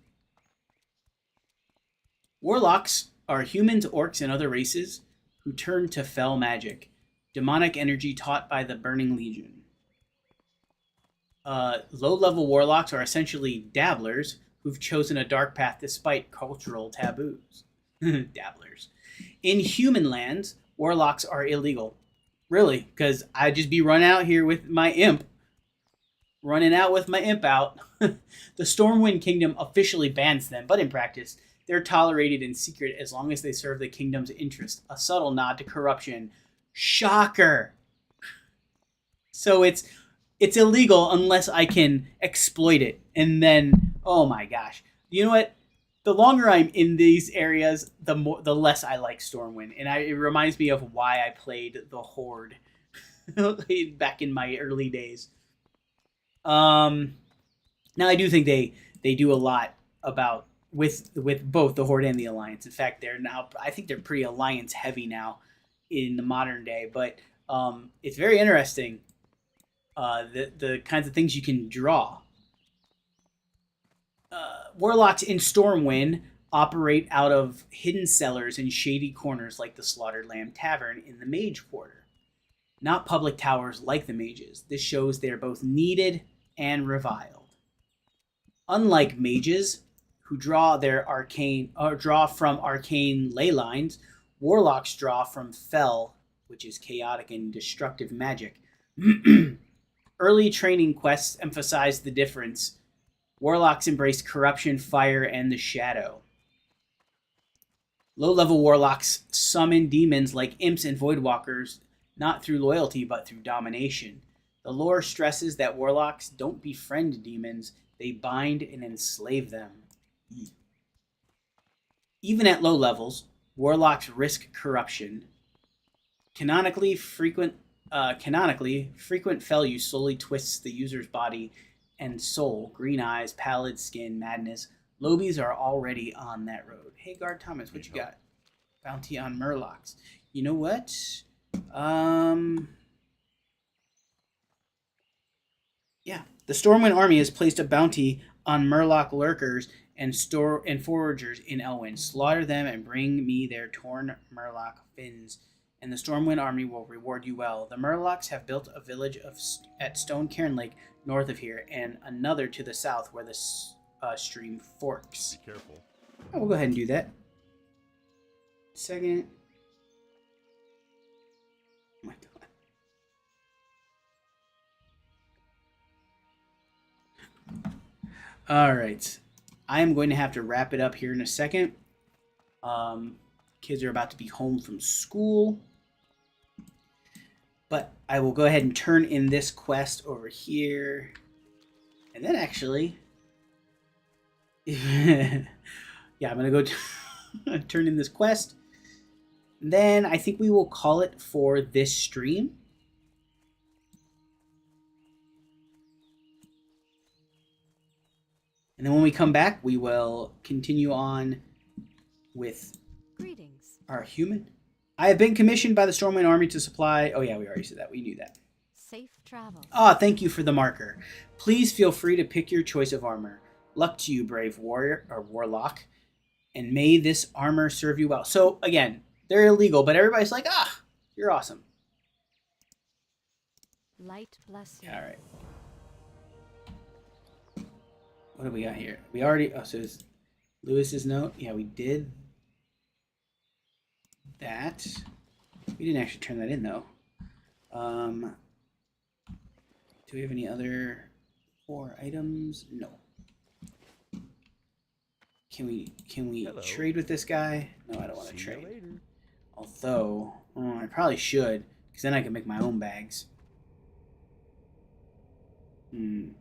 [SPEAKER 1] Warlocks are humans, orcs, and other races who turn to fell magic, demonic energy taught by the Burning Legion. Low-level warlocks are essentially dabblers who've chosen a dark path despite cultural taboos. Dabblers. In human lands, warlocks are illegal. Really, because I'd just be running out here with my imp. Running out with my imp out. The Stormwind Kingdom officially bans them, but in practice, they're tolerated in secret as long as they serve the kingdom's interest. A subtle nod to corruption. Shocker! So it's illegal unless I can exploit it. And then, oh my gosh. You know what? the longer I'm in these areas, the less I like Stormwind, and it reminds me of why I played the Horde back in my early days. Now I do think they do a lot about with both the Horde and the Alliance. In fact, I think they're pretty Alliance heavy now in the modern day, but it's very interesting the kinds of things you can draw. Warlocks in Stormwind operate out of hidden cellars and shady corners like the Slaughtered Lamb Tavern in the Mage Quarter, not public towers like the mages. This shows they are both needed and reviled. Unlike mages, who draw from arcane ley lines, warlocks draw from fel, which is chaotic and destructive magic. Early training quests emphasize the difference. Warlocks embrace corruption, fire, and the shadow. Low-level warlocks summon demons like imps and voidwalkers, not through loyalty but through domination. The lore stresses that warlocks don't befriend demons, they bind and enslave them. Even at low levels, warlocks risk corruption. Canonically, frequent fel use slowly twists the user's body and soul. Green eyes, pallid skin, madness. Lobies are already on that road. Hey, Guard Thomas, what you got? Bounty on Murlocs. You know what? Yeah. The Stormwind army has placed a bounty on Murloc lurkers and foragers in Elwynn. Slaughter them and bring me their torn Murloc fins, and the Stormwind army will reward you well. The Murlocs have built a village at Stone Cairn Lake north of here, and another to the south where the stream forks.
[SPEAKER 2] Be careful.
[SPEAKER 1] Oh, we'll go ahead and do that. Second. Oh my God. All right. I am going to have to wrap it up here in a second. Kids are about to be home from school. But I will go ahead and turn in this quest over here. And then actually... yeah, I'm going to go turn in this quest. Then I think we will call it for this stream. And then when we come back, we will continue on with
[SPEAKER 3] Greetings.
[SPEAKER 1] our human. I have been commissioned by the Stormwind Army to supply... Oh yeah, we already said that. We knew that.
[SPEAKER 3] Safe travel.
[SPEAKER 1] Ah, thank you for the marker. Please feel free to pick your choice of armor. Luck to you, brave warrior or warlock. And may this armor serve you well. So, again, they're illegal, but everybody's like, ah, you're awesome.
[SPEAKER 3] Light bless you.
[SPEAKER 1] All right. What do we got here? We already... Oh, so it's Lewis's note. Yeah, we did that. We didn't actually turn that in, though. Do we have any other 4 items? No. Can we
[SPEAKER 4] Hello.
[SPEAKER 1] trade with this guy? No, I don't want to
[SPEAKER 4] See
[SPEAKER 1] trade.
[SPEAKER 4] you later.
[SPEAKER 1] Although, I probably should, because then I can make my own bags. You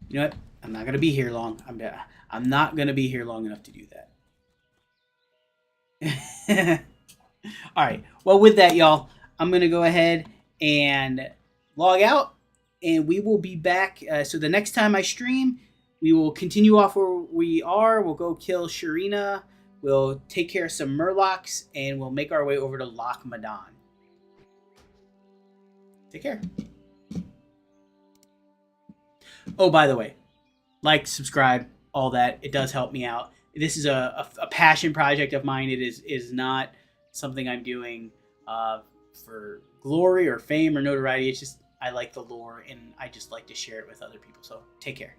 [SPEAKER 1] know what? I'm not gonna be here long. I'm not gonna be here long enough to do that. All right. Well, with that, y'all, I'm gonna go ahead and log out, and we will be back. So the next time I stream, we will continue off where we are. We'll go kill Sharina. We'll take care of some Murlocs, and we'll make our way over to Loch Modan. Take care. Oh, by the way, like, subscribe, all that. It does help me out. This is a passion project of mine. It is not something I'm doing for glory or fame or notoriety. It's just I like the lore, and I just like to share it with other people. So take care.